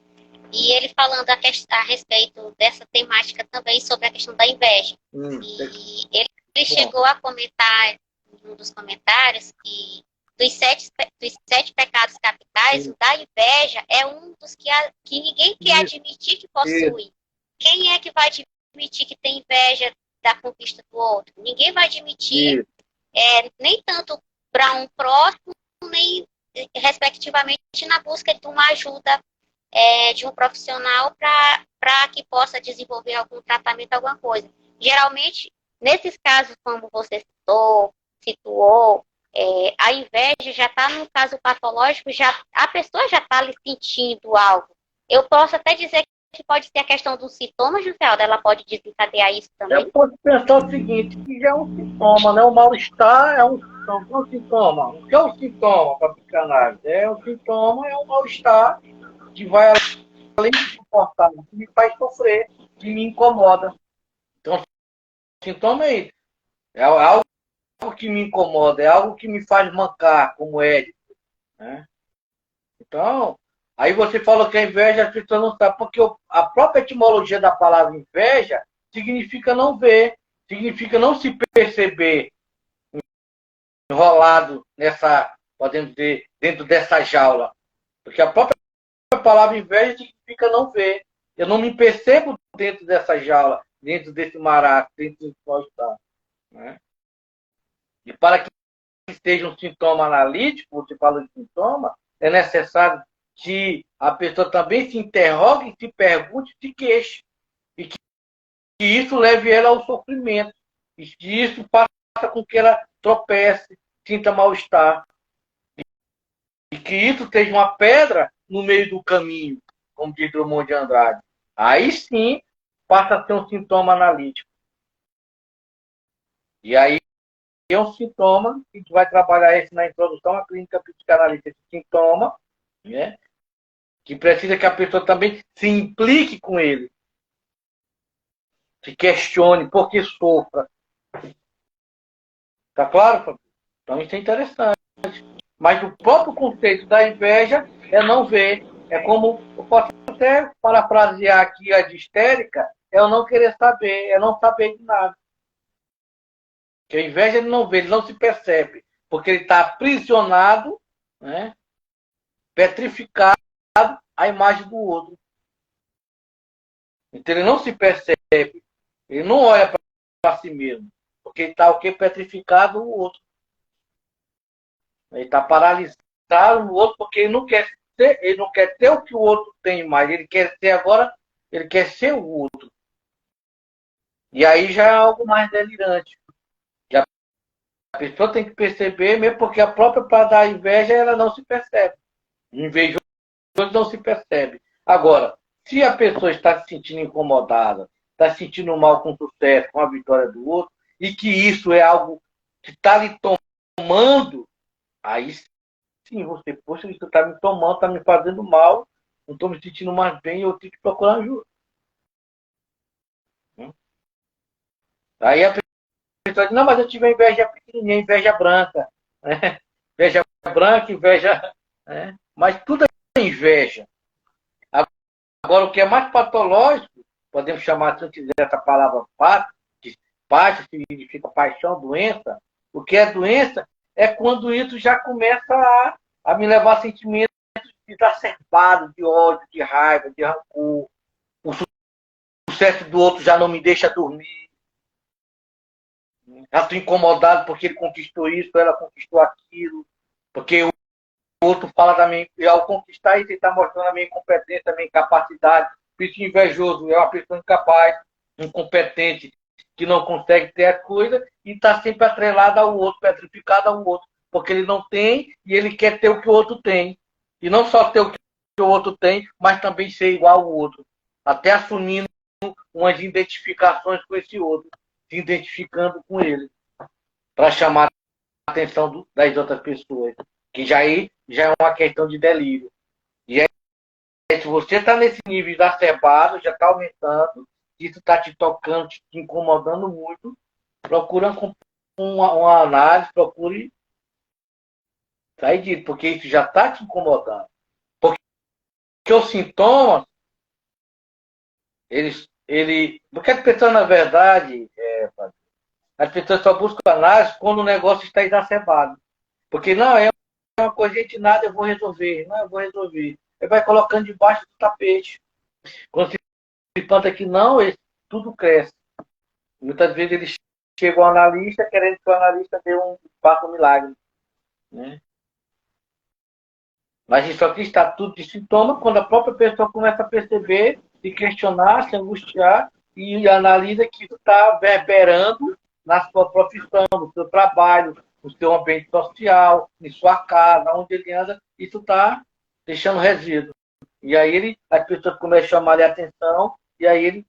e ele falando a respeito dessa temática também sobre a questão da inveja. E ele chegou a comentar, em um dos comentários, que dos sete pecados capitais, o da inveja é um dos que ninguém quer admitir que possui. Quem é que vai admitir que tem inveja da conquista do outro? Ninguém vai admitir, nem tanto para um próximo, nem respectivamente na busca de uma ajuda de um profissional para que possa desenvolver algum tratamento, alguma coisa. Geralmente, nesses casos, como você situou, a inveja já está no caso patológico, a pessoa já está ali sentindo algo. Eu posso até dizer que pode ser a questão do sintoma, José Aldo, ela pode desencadear isso também? Eu posso pensar o seguinte, que já é um sintoma, né? O mal-estar é um sintoma. O que é um sintoma para a psicanálise? Um sintoma, é um mal-estar que vai além de suportar, que me faz sofrer, que me incomoda. Então, o sintoma é isso. É algo que me incomoda, é algo que me faz mancar, como Édipo. Né? Então, aí você falou que a inveja as pessoas não sabem, porque a própria etimologia da palavra inveja significa não ver, significa não se perceber enrolado nessa, podemos dizer, dentro dessa jaula. Porque a própria palavra inveja significa não ver. Eu não me percebo dentro dessa jaula, dentro desse marasmo, dentro desse mal-estar. Né? E para que seja um sintoma analítico, você fala de sintoma, é necessário que a pessoa também se interrogue, se pergunte, se queixe. E que isso leve ela ao sofrimento. E que isso faça com que ela tropece, sinta mal-estar. E que isso seja uma pedra no meio do caminho, como diz Drummond de Andrade. Aí sim passa a ser um sintoma analítico. E aí é um sintoma, que a gente vai trabalhar esse na introdução à clínica psicanalítica, esse sintoma, né? Que precisa que a pessoa também se implique com ele, se questione, por que sofra. Tá claro, Fabio? Então isso é interessante. Mas o próprio conceito da inveja é não ver. É como, eu posso até parafrasear aqui a de histérica, é eu não querer saber, é não saber de nada. Porque a inveja ele não vê, ele não se percebe. Porque ele está aprisionado, né, petrificado à imagem do outro. Então ele não se percebe, ele não olha para si mesmo. Porque ele está o quê? Petrificado no outro. Ele está paralisado no outro porque ele não quer ter o que o outro tem mais. Ele quer ser agora, ele quer ser o outro. E aí já é algo mais delirante. E a pessoa tem que perceber, mesmo porque a própria para dar inveja, ela não se percebe. O invejoso não se percebe. Agora, se a pessoa está se sentindo incomodada, está se sentindo mal com o sucesso, com a vitória do outro, e que isso é algo que está lhe tomando, aí sim, você, poxa, isso está me tomando, está me fazendo mal, não estou me sentindo mais bem, eu tenho que procurar ajuda. Aí a pessoa diz, não, mas eu tive inveja pequenininha, inveja branca. Né? Inveja branca, inveja... Né? Mas tudo é inveja. Agora, o que é mais patológico, podemos chamar, se não quiser, essa palavra pátio significa paixão, doença. O que é doença é quando isso já começa a me levar a sentimentos exacerbados de ódio, de raiva, de rancor. O sucesso do outro já não me deixa dormir. Já estou incomodado porque ele conquistou isso, ela conquistou aquilo. Porque o outro fala da minha... E ao conquistar isso, ele está mostrando a minha incompetência, a minha incapacidade. Por isso, invejoso é uma pessoa incapaz, incompetente, que não consegue ter as coisas e está sempre atrelado ao outro, petrificado ao outro. Porque ele não tem e ele quer ter o que o outro tem. E não só ter o que o outro tem, mas também ser igual ao outro. Até assumindo umas identificações com esse outro, se identificando com ele, para chamar a atenção das outras pessoas. Que já é uma questão de delírio. E aí, se você está nesse nível exacerbado, já está aumentando, isso está te tocando, te incomodando muito, procura uma análise, procure sair disso, porque isso já está te incomodando. Porque os sintomas, porque as pessoas, na verdade, as pessoas só buscam análise quando o negócio está exacerbado. Porque não, é uma coisinha de nada, eu vou resolver. Não, eu vou resolver. Ele vai colocando debaixo do tapete. Quando se planta que não, tudo cresce. Muitas vezes eles chegam ao analista querendo que o analista faça um milagre. Né? Mas isso aqui está tudo de sintoma quando a própria pessoa começa a perceber, se questionar, se angustiar e analisa que isso está reverberando na sua profissão, no seu trabalho, no seu ambiente social, em sua casa, onde ele anda, isso está deixando resíduo. E aí as pessoas começam a chamar a atenção, e aí ele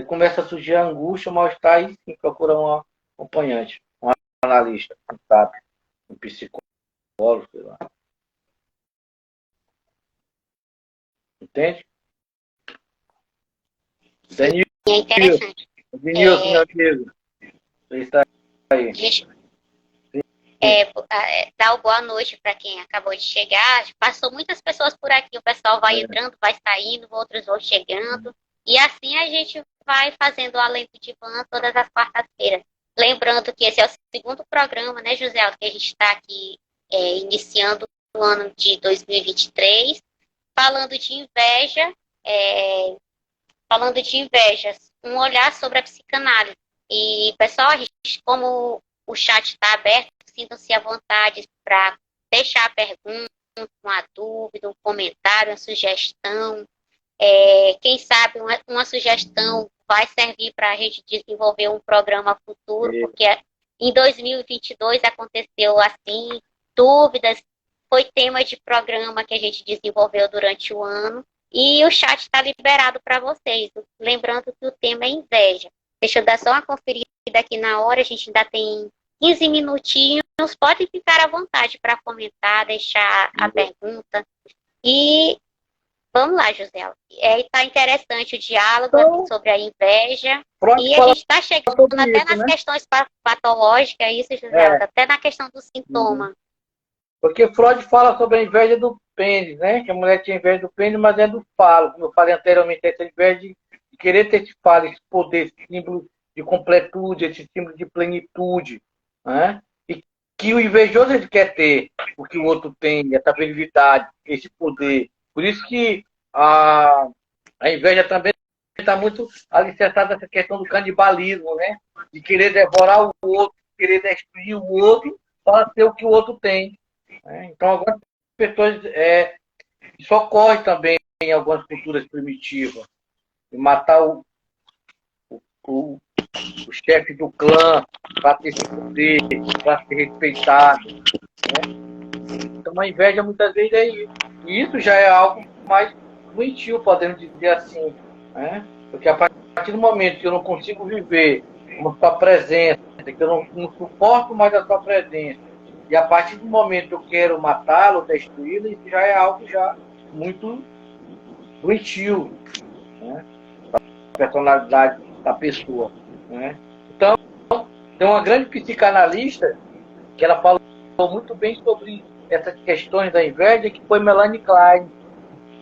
começa a surgir a angústia, o mal-estar, e sim, procura um acompanhante, um analista, um sabe, um psicólogo, sei lá. Entende? Danilo, É interessante. Denilson, meu amigo. Você está aí. Dar uma boa noite para quem acabou de chegar. Passou muitas pessoas por aqui, o pessoal vai entrando, vai saindo, outros vão chegando. E assim a gente vai fazendo o Além do Divã todas as quartas-feiras. Lembrando que esse é o segundo programa, né, José, que a gente está aqui iniciando o ano de 2023, falando de inveja, um olhar sobre a psicanálise. E, pessoal, como o chat está aberto, sintam-se à vontade para deixar a pergunta, uma dúvida, um comentário, uma sugestão. Quem sabe uma sugestão vai servir para a gente desenvolver um programa futuro, porque em 2022 aconteceu assim, dúvidas, foi tema de programa que a gente desenvolveu durante o ano, e o chat está liberado para vocês. Lembrando que o tema é inveja. Deixa eu dar só uma conferida aqui na hora, a gente ainda tem 15 minutinhos, pode ficar à vontade para comentar, deixar a pergunta. E Vamos lá, José. Está interessante o diálogo Então, aqui sobre a inveja. Freud E a fala gente está chegando sobre até isso, nas né? questões patológicas, isso, José, É. até na questão do Uhum. sintoma. Porque Freud fala sobre a inveja do pênis, né? Que a mulher tinha inveja do pênis, mas é do falo. Como eu falei anteriormente, essa inveja de querer ter esse falo, esse poder, esse símbolo de completude, esse símbolo de plenitude, né? E que o invejoso ele quer ter o que o outro tem, essa virilidade, esse poder. Por isso que a inveja também está muito alicerçada nessa questão do canibalismo, né? De querer devorar o outro, de querer destruir o outro para ter o que o outro tem. Né? Então, algumas pessoas, isso ocorre também em algumas culturas primitivas, de matar o, o chefe do clã para ter esse poder, para ser respeitado. Né? Então, a inveja muitas vezes é isso. E isso já é algo mais doentio, podemos dizer assim. Né? Porque a partir do momento que eu não consigo viver uma sua presença, que eu não suporto mais a sua presença, e a partir do momento que eu quero matá-lo, destruí-lo, isso já é algo já muito doentio, né? A personalidade da pessoa. Né? Então, tem uma grande psicanalista que ela falou muito bem sobre essas questões da inveja, que foi Melanie Klein.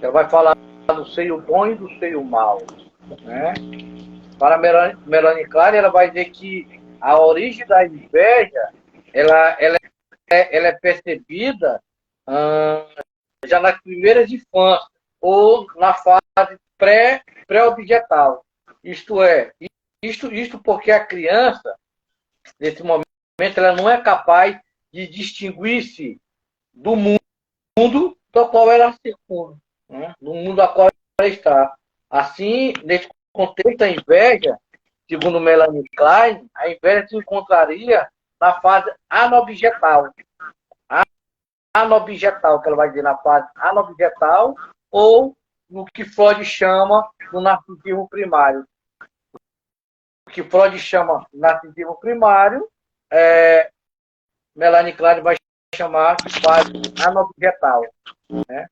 Ela vai falar do seio bom e do seio mal. Né? Para Melanie Klein, ela vai dizer que a origem da inveja ela é percebida já nas primeiras infâncias ou na fase pré-objetal. Isto é, isto porque a criança, nesse momento, ela não é capaz de distinguir-se do mundo do qual ela circunda, né? Do mundo a qual ela está. Assim, nesse contexto, a inveja, segundo Melanie Klein, a inveja se encontraria na fase anobjetal. Anobjetal, que ela vai dizer na fase anobjetal, ou no que Freud chama do narcisismo primário. O que Freud chama de narcisismo primário, Melanie Klein vai chamar de fase anobjetal. Né?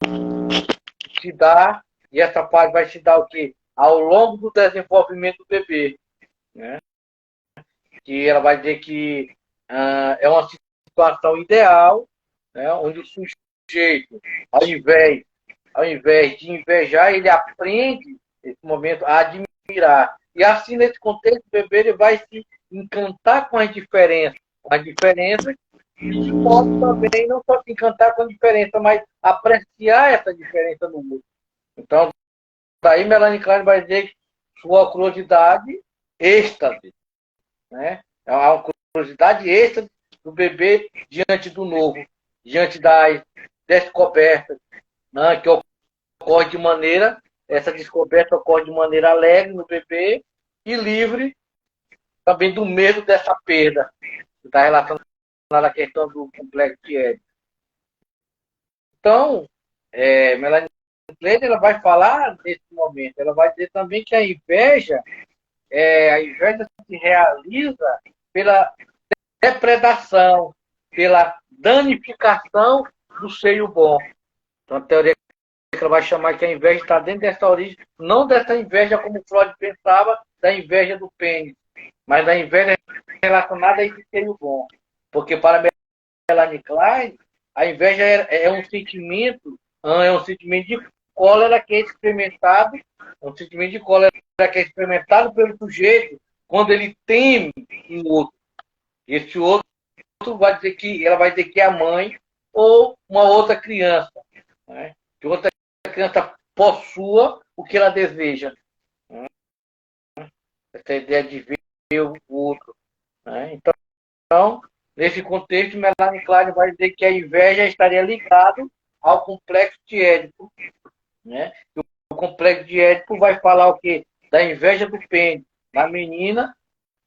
Se dá, e essa fase vai se dar o quê? Ao longo do desenvolvimento do bebê. Né? Que ela vai dizer que é uma situação ideal, né? Onde o sujeito, ao invés de invejar, ele aprende, nesse momento, a admirar. E assim, nesse contexto, o bebê ele vai se encantar com as diferenças. E pode também não só se encantar com a diferença, mas apreciar essa diferença no mundo. Então, daí Melanie Klein vai dizer que sua curiosidade, êxtase, né? É uma curiosidade êxtase do bebê diante do novo, diante das descobertas, né? Que ocorre de maneira, essa descoberta ocorre de maneira alegre no bebê e livre também do medo dessa perda, que está relacionada à questão do complexo de Édipo. Então, Melanie Klein, ela vai falar nesse momento, ela vai dizer também que a inveja se realiza pela depredação, pela danificação do seio bom. Então, a teoria que ela vai chamar que a inveja está dentro dessa origem, não dessa inveja como Freud pensava, da inveja do pênis, mas da inveja relacionada a esse seio bom. Porque para Melanie Klein, a inveja é um sentimento de cólera que é experimentado, que é experimentado pelo sujeito quando ele teme um outro. Esse outro vai dizer que ela vai dizer que é a mãe ou uma outra criança, né? Que outra criança possua o que ela deseja. Né? Essa ideia de ver o outro. Né? Então, nesse contexto, Melanie Klein vai dizer que a inveja estaria ligada ao complexo de Édipo. Né? O complexo de Édipo vai falar o quê? Da inveja do pênis da menina,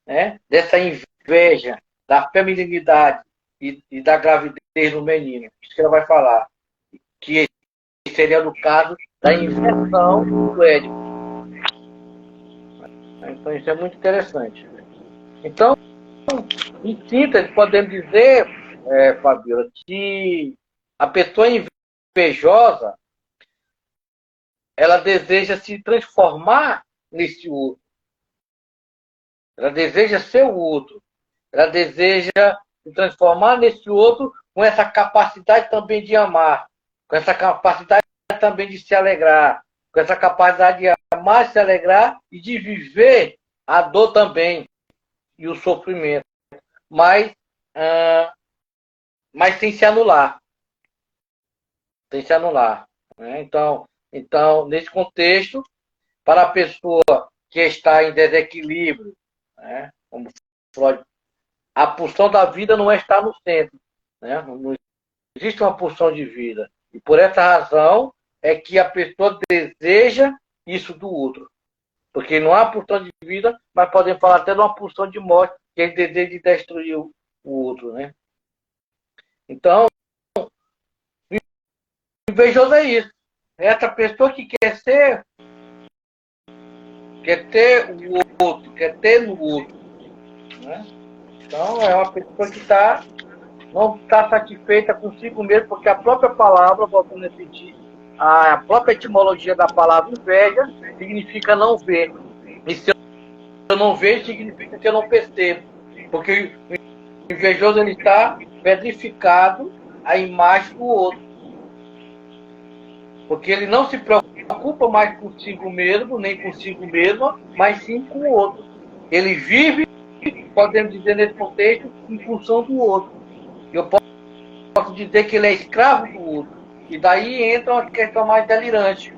né? Dessa inveja da feminilidade e da gravidez no menino. Isso que ela vai falar. Que seria no caso da inversão do Édipo. Então, isso é muito interessante. Então, em síntese, podemos dizer, Fabiola, que a pessoa invejosa ela deseja se transformar nesse outro. Ela deseja ser o outro. Ela deseja se transformar nesse outro com essa capacidade também de amar, com essa capacidade também de se alegrar, com essa capacidade de amar, se alegrar e de viver a dor também e o sofrimento, mas, mas sem se anular. Sem se anular. Né? Então, nesse contexto, para a pessoa que está em desequilíbrio, né? Como Freud, a pulsão da vida não é estar no centro. Né? Não existe uma pulsão de vida. E por essa razão é que a pessoa deseja isso do outro. Porque não há pulsão de vida, mas podemos falar até de uma pulsão de morte, que é o desejo de destruir o outro. Né? Então, invejoso é isso. É essa pessoa que quer ter o outro, quer ter no outro. Né? Então, é uma pessoa que não está satisfeita consigo mesmo, porque a própria palavra, voltando a repetir, a própria etimologia da palavra inveja significa não ver. E se eu não vejo, significa que eu não percebo. Porque o invejoso ele está petrificado à imagem do outro. Porque ele não se preocupa mais consigo mesmo, nem consigo mesmo, mas sim com o outro. Ele vive, podemos dizer nesse contexto, em função do outro. Eu posso dizer que ele é escravo do outro. E daí entra uma questão mais delirante,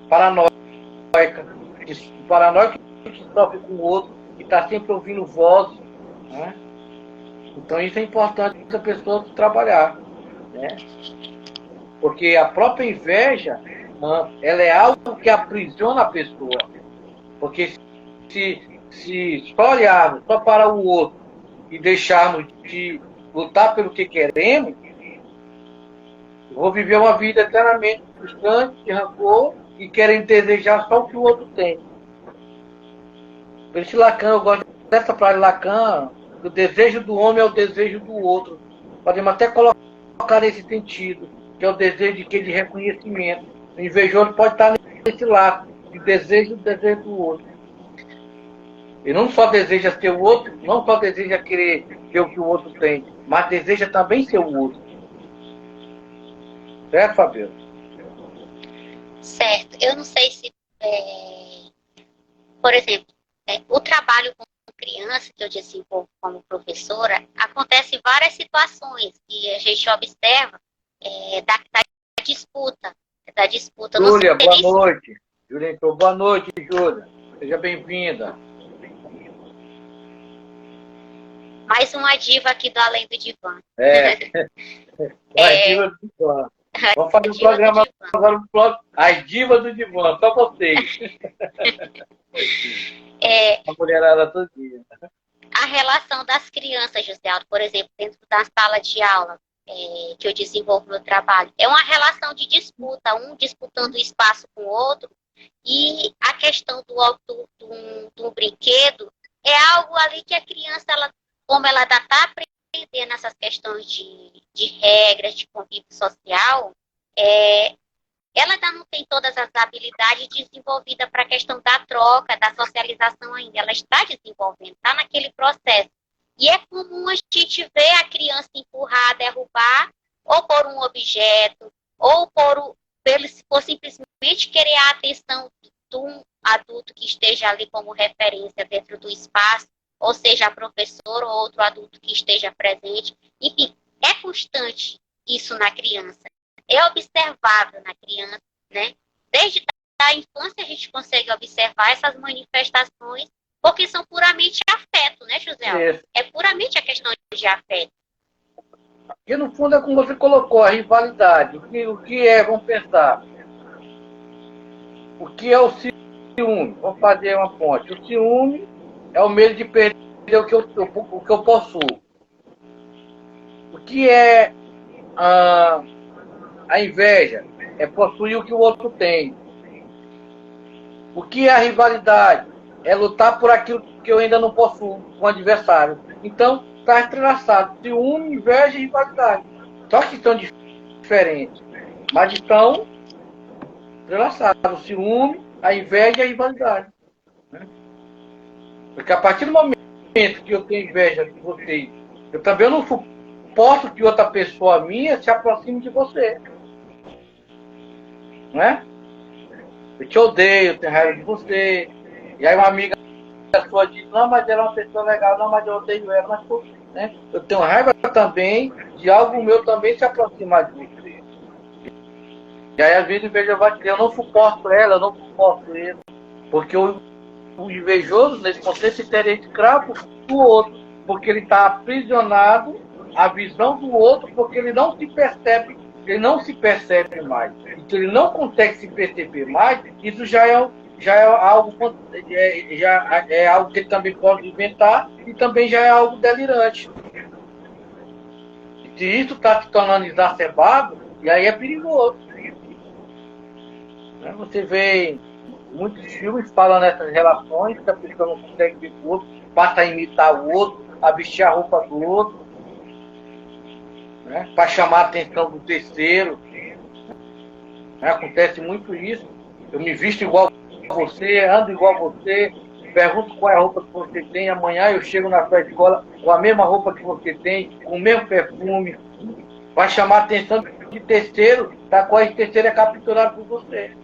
paranoica. Paranoica que sofre com o outro, que está sempre ouvindo vozes. Né? Então isso é importante a pessoa trabalhar. Né? Porque a própria inveja, ela é algo que aprisiona a pessoa. Porque se só olharmos só para o outro e deixarmos de lutar pelo que queremos, eu vou viver uma vida eternamente frustrante, de rancor, e querem desejar só o que o outro tem. Por isso Lacan, eu gosto dessa frase de Lacan, o desejo do homem é o desejo do outro. Podemos até colocar nesse sentido, que é o desejo de reconhecimento. O invejoso pode estar nesse lado, de desejo do outro. Ele não só deseja ser o outro, não só deseja querer ter o que o outro tem, mas deseja também ser o outro. Certo, Fabiola? Certo. Eu não sei se, por exemplo, o trabalho com criança, que eu desenvolvo como professora, acontece várias situações que a gente observa da disputa. Da disputa. Júlia, boa noite. Júlia entrou. Boa noite, Júlia. Seja bem-vinda. Mais uma diva aqui do Além do Divã. Diva do Divã. Vamos fazer um programa agora no blog. As divas do Divã, só vocês. A mulherada todo dia. A relação das crianças, José Aldo, por exemplo, dentro da sala de aula que eu desenvolvo no trabalho, é uma relação de disputa, um disputando o espaço com o outro, e a questão do brinquedo é algo ali que a criança, como ela ainda está aprendendo essas questões de regras, de convívio social, ela ainda não tem todas as habilidades desenvolvidas para a questão da troca, da socialização ainda. Ela está desenvolvendo, está naquele processo. E é comum a gente ver a criança empurrar, derrubar, ou por um objeto, ou por simplesmente querer a atenção de um adulto que esteja ali como referência dentro do espaço, ou seja, a professora ou outro adulto que esteja presente. Enfim, é constante isso na criança. É observável na criança, né? Desde a infância a gente consegue observar essas manifestações, porque são puramente afeto, né, José? É puramente a questão de afeto. Porque no fundo é como você colocou, a rivalidade. O que é, vamos pensar, o que é o ciúme? Vamos fazer uma ponte. O ciúme é o medo de perder o que eu possuo. O que é a inveja? É possuir o que o outro tem. O que é a rivalidade? É lutar por aquilo que eu ainda não possuo com o adversário. Então, está entrelaçado. Ciúme, inveja e rivalidade. Só que são diferentes. Mas estão entrelaçadas. O ciúme, a inveja e a rivalidade. Né? Porque a partir do momento que eu tenho inveja de vocês, eu também não suporto que outra pessoa minha se aproxime de você. Não é? Eu te odeio, eu tenho raiva de você. E aí uma amiga sua diz, não, mas ela é uma pessoa legal, não, mas eu odeio ela, mas pô, né? Eu tenho raiva também de algo meu também se aproximar de você. E aí às vezes o invejoso vai dizer, eu não suporto ela, eu não suporto ele. Porque o invejoso, nesse contexto, seria escravo do outro, porque ele está aprisionado à visão do outro, porque ele não se percebe mais. E que ele não consegue se perceber mais, isso já é algo que ele também pode inventar e também já é algo delirante. E se isso está se tornando exacerbado, e aí é perigoso. Você vê muitos filmes falam nessas relações que a pessoa não consegue ver o outro, passa a imitar o outro, a vestir a roupa do outro, né, para chamar a atenção do terceiro. Acontece muito isso. Eu me visto igual a você, ando igual a você, pergunto qual é a roupa que você tem, amanhã eu chego na sua escola com a mesma roupa que você tem, com o mesmo perfume, vai chamar a atenção de terceiro, da qual esse terceiro é capturado por você.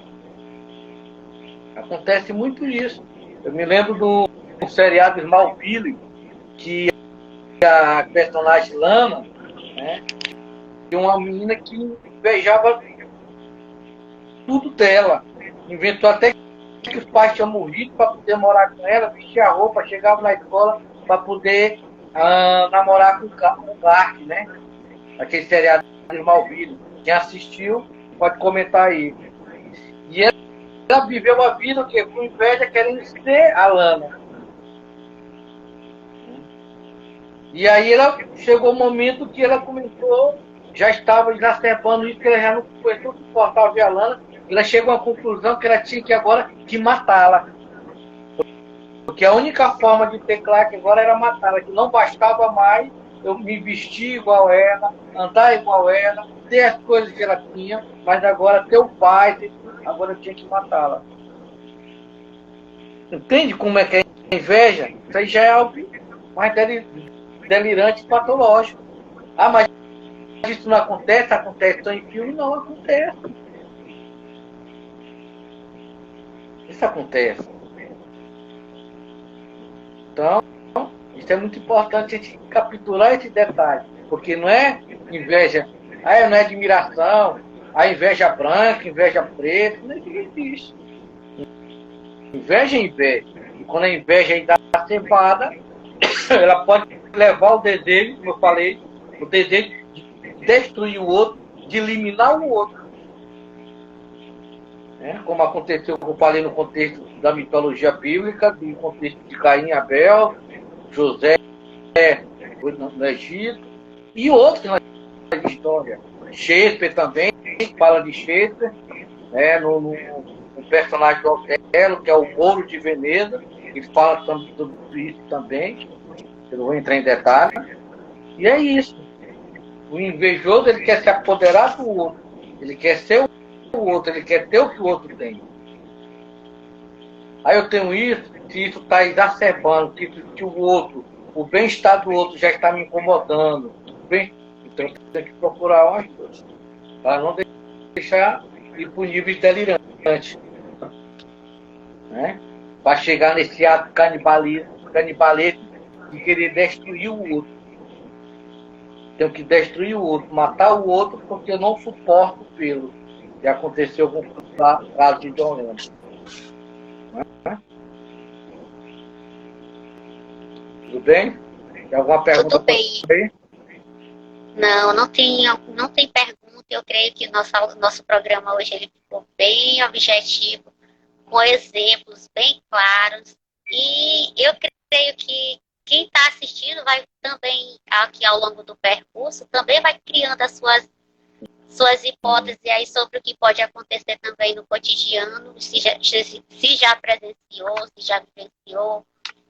Acontece muito isso. Eu me lembro do seriado Smallville, que a personagem Lana, né, tinha uma menina que invejava tudo dela. Inventou até que os pais tinham morrido para poder morar com ela, vestia a roupa, chegava na escola para poder namorar com o Clark, né? Aquele seriado Smallville. Quem assistiu pode comentar aí. E ela viveu uma vida com inveja, querendo ser a Lana. E aí chegou um momento que ela começou, já estava exacerbando isso, que ela já não começou a suportar ver a Lana. Ela chegou a uma conclusão que ela tinha que agora que matá-la. Porque a única forma de ter Clark agora era matá-la, que não bastava mais eu me vestir igual ela, andar igual ela, ter as coisas que ela tinha, mas agora ter o pai, agora eu tinha que matá-la. Entende como é que é a inveja? Isso aí já é algo mais delirante, patológico. Ah, mas isso não acontece? Acontece só em filme? Não acontece. Isso acontece. Então, isso é muito importante a gente capturar esse detalhe. Porque não é inveja, não é admiração, a inveja branca, inveja preta, não existe isso. Inveja é inveja. E quando a inveja ainda está cebada, ela pode levar o desejo, como eu falei, o desejo de destruir o outro, de eliminar o outro. Como aconteceu, como eu falei, no contexto da mitologia bíblica, no contexto de Caim e Abel, José no Egito, e outros na história. Shakespeare também, fala de Shakespeare, no personagem do Otelo, que é o Moro de Veneza, que fala sobre isso também, eu não vou entrar em detalhes. E é isso. O invejoso, ele quer se apoderar do outro, ele quer ser o outro, ele quer ter o que o outro tem. Aí eu tenho isso, se isso está exacerbando, que o outro, o bem-estar do outro já está me incomodando, então eu tenho que procurar uma ajuda, para não deixar ir para o nível delirante. Para chegar nesse ato canibalesco de querer destruir o outro. Tenho que destruir o outro, matar o outro, porque eu não suporto pelo. E aconteceu com o caso de John Lennon. Tudo bem? Tem alguma pergunta? Tudo bem. Não tem pergunta. Eu creio que o nosso programa hoje ele ficou bem objetivo, com exemplos bem claros. E eu creio que quem está assistindo vai também, aqui ao longo do percurso, também vai criando as suas hipóteses aí sobre o que pode acontecer também no cotidiano, se já presenciou, se já vivenciou,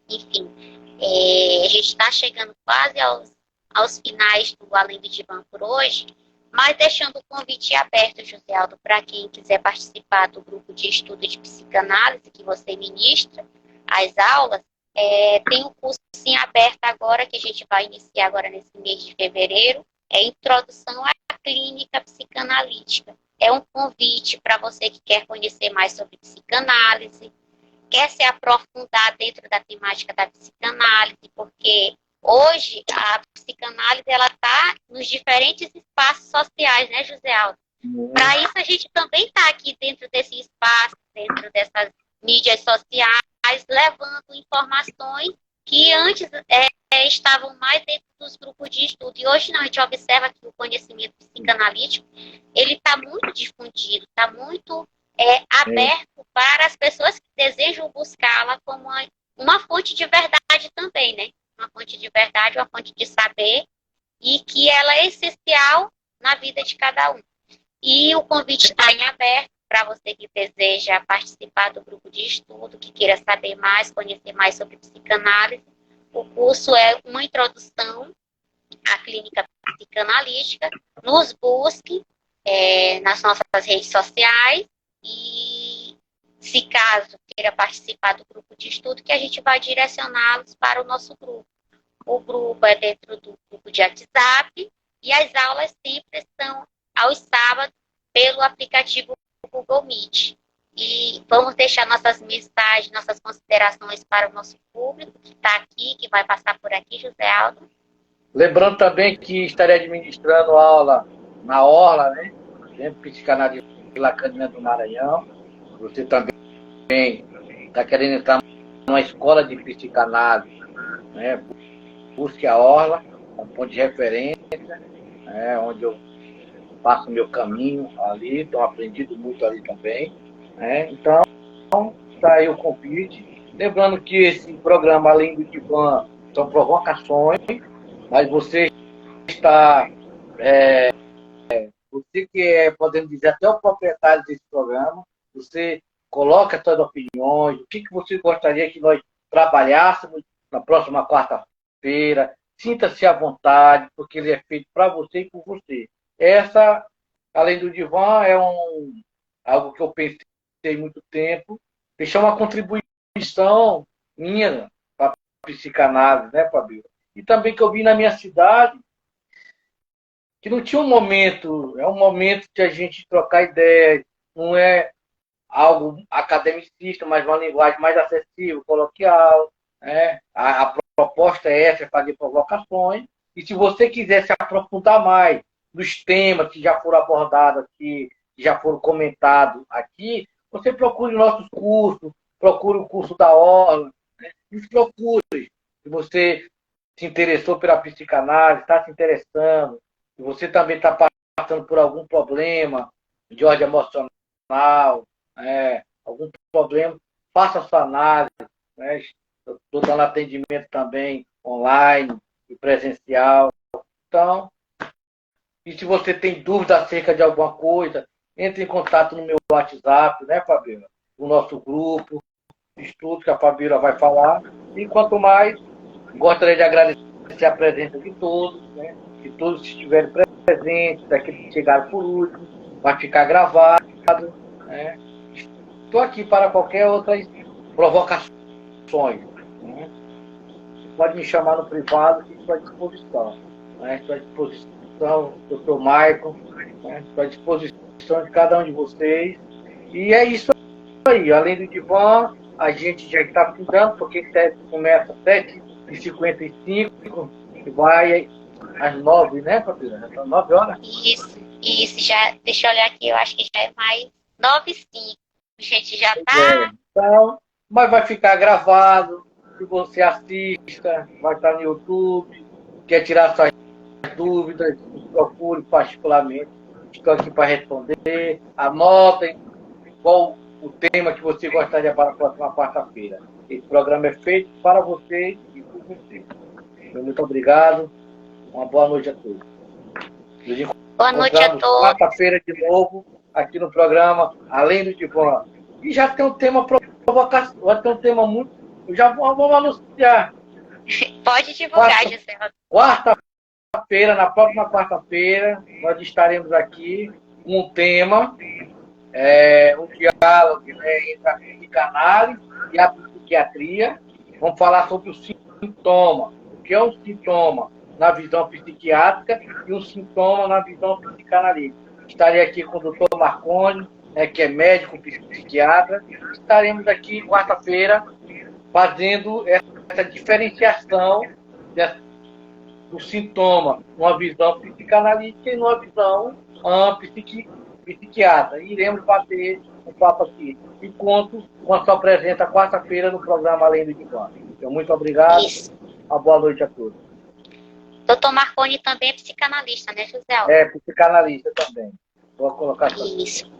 enfim. A gente está chegando quase aos finais do Além do Divã por hoje, Mas deixando o convite aberto, José Aldo, para quem quiser participar do grupo de estudo de psicanálise que você ministra, as aulas, tem um curso em aberto agora, que a gente vai iniciar agora nesse mês de fevereiro, Introdução à Clínica Psicanalítica. É um convite para você que quer conhecer mais sobre psicanálise, quer se aprofundar dentro da temática da psicanálise, porque hoje a psicanálise ela está nos diferentes espaços sociais, né, José Aldo? Para isso a gente também está aqui dentro desse espaço, dentro dessas mídias sociais, levando informações que antes estavam mais dentro dos grupos de estudo. E hoje não, a gente observa que o conhecimento psicanalítico ele está muito difundido, está muito aberto para as pessoas que desejam buscá-la como uma fonte de verdade também, né? Uma fonte de verdade, uma fonte de saber, e que ela é essencial na vida de cada um. E o convite está em aberto para você que deseja participar do grupo de estudo, que queira saber mais, conhecer mais sobre psicanálise. O curso é uma introdução à clínica psicanalítica. Nos busque nas nossas redes sociais e, se caso queira participar do grupo de estudo, que a gente vai direcioná-los para o nosso grupo. O grupo é dentro do grupo de WhatsApp e as aulas sempre são aos sábados pelo aplicativo Google Meet. E vamos deixar nossas mensagens, nossas considerações para o nosso público que está aqui, que vai passar por aqui, José Aldo. Lembrando também que estarei administrando aula na Orla, né? Sempre psicanalista Lacandina do Maranhão. Você também está querendo entrar numa escola de psicanálise, né? Busque a Orla, um ponto de referência, onde eu faço o meu caminho ali, estou aprendido muito ali também. Então, está aí o convite. Lembrando que esse programa, além do divã, são provocações, mas você está, você que é, podemos dizer, até o proprietário desse programa, você coloca suas opiniões, o que você gostaria que nós trabalhássemos na próxima quarta-feira. Sinta-se à vontade, porque ele é feito para você e por você. Essa, além do divã, é algo que eu pensei muito tempo, deixar uma contribuição minha para a psicanálise, né, Fabio? E também que eu vi na minha cidade, que não tinha um momento de a gente trocar ideias, não é algo academicista, mas uma linguagem mais acessível, coloquial, né? A proposta é essa, é fazer provocações, e se você quiser se aprofundar mais nos temas que já foram abordados aqui, que já foram comentados aqui, você procure nossos cursos, procure o curso da Orla, né? Nos procure. Se você se interessou pela psicanálise, está se interessando, se você também está passando por algum problema de ordem emocional, algum problema, faça a sua análise. Né? Estou dando atendimento também online e presencial. Então, e se você tem dúvida acerca de alguma coisa, entre em contato no meu WhatsApp, né, Fabíola? O nosso grupo, estudo que a Fabíola vai falar. E quanto mais, gostaria de agradecer a presença de todos, né? Que todos estiverem presentes, daqueles que chegaram por último, vai ficar gravado. Né? Estou aqui para qualquer outra provocações. Né? Você pode me chamar no privado, que estou à disposição. Né? Estou à disposição, doutor Maicon, né? Estou à disposição de cada um de vocês. E é isso aí. Além do divã, a gente já está findando, porque começa às 7h55 e vai às 9, né, Patrícia? São 9 horas? Isso, já, deixa eu olhar aqui, eu acho que já é mais 9h05. A gente já está. Então, mas vai ficar gravado, que você assista, vai estar no YouTube, quer tirar suas dúvidas, procure particularmente. Estou aqui para responder. Anotem qual o tema que você gostaria para a próxima quarta-feira. Esse programa é feito para você e por você. Muito obrigado. Uma boa noite a todos. Boa noite a todos. Quarta-feira de novo, aqui no programa Além do Divã. E já tem um tema provocação, já tem um tema muito. Já vamos anunciar. Pode divulgar, Gisela. Quarta-feira quarta-feira, na próxima quarta-feira, nós estaremos aqui com um tema, um diálogo, né, entre a psicanálise e a psiquiatria. Vamos falar sobre o sintoma. O que é um sintoma na visão psiquiátrica e um sintoma na visão psicanalítica. Estarei aqui com o doutor Marconi, né, que é médico psiquiatra. Estaremos aqui quarta-feira fazendo essa diferenciação do sintoma numa visão psicanalítica e numa visão psiquiatra. Iremos bater um papo aqui. E conto com a sua presença quarta-feira no programa Além do Divã. Então, muito obrigado. Isso. Uma boa noite a todos. Doutor Marconi também é psicanalista, né, José? Psicanalista também. Vou colocar isso.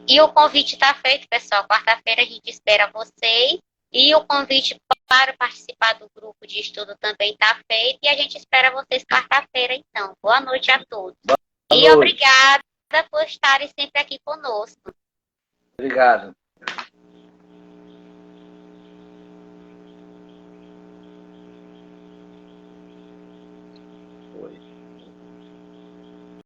E o convite está feito, pessoal. Quarta-feira a gente espera vocês. E o convite para participar do grupo de estudo também está feito. E a gente espera vocês quarta-feira, então. Boa noite a todos. Boa noite. Obrigada por estarem sempre aqui conosco. Obrigado.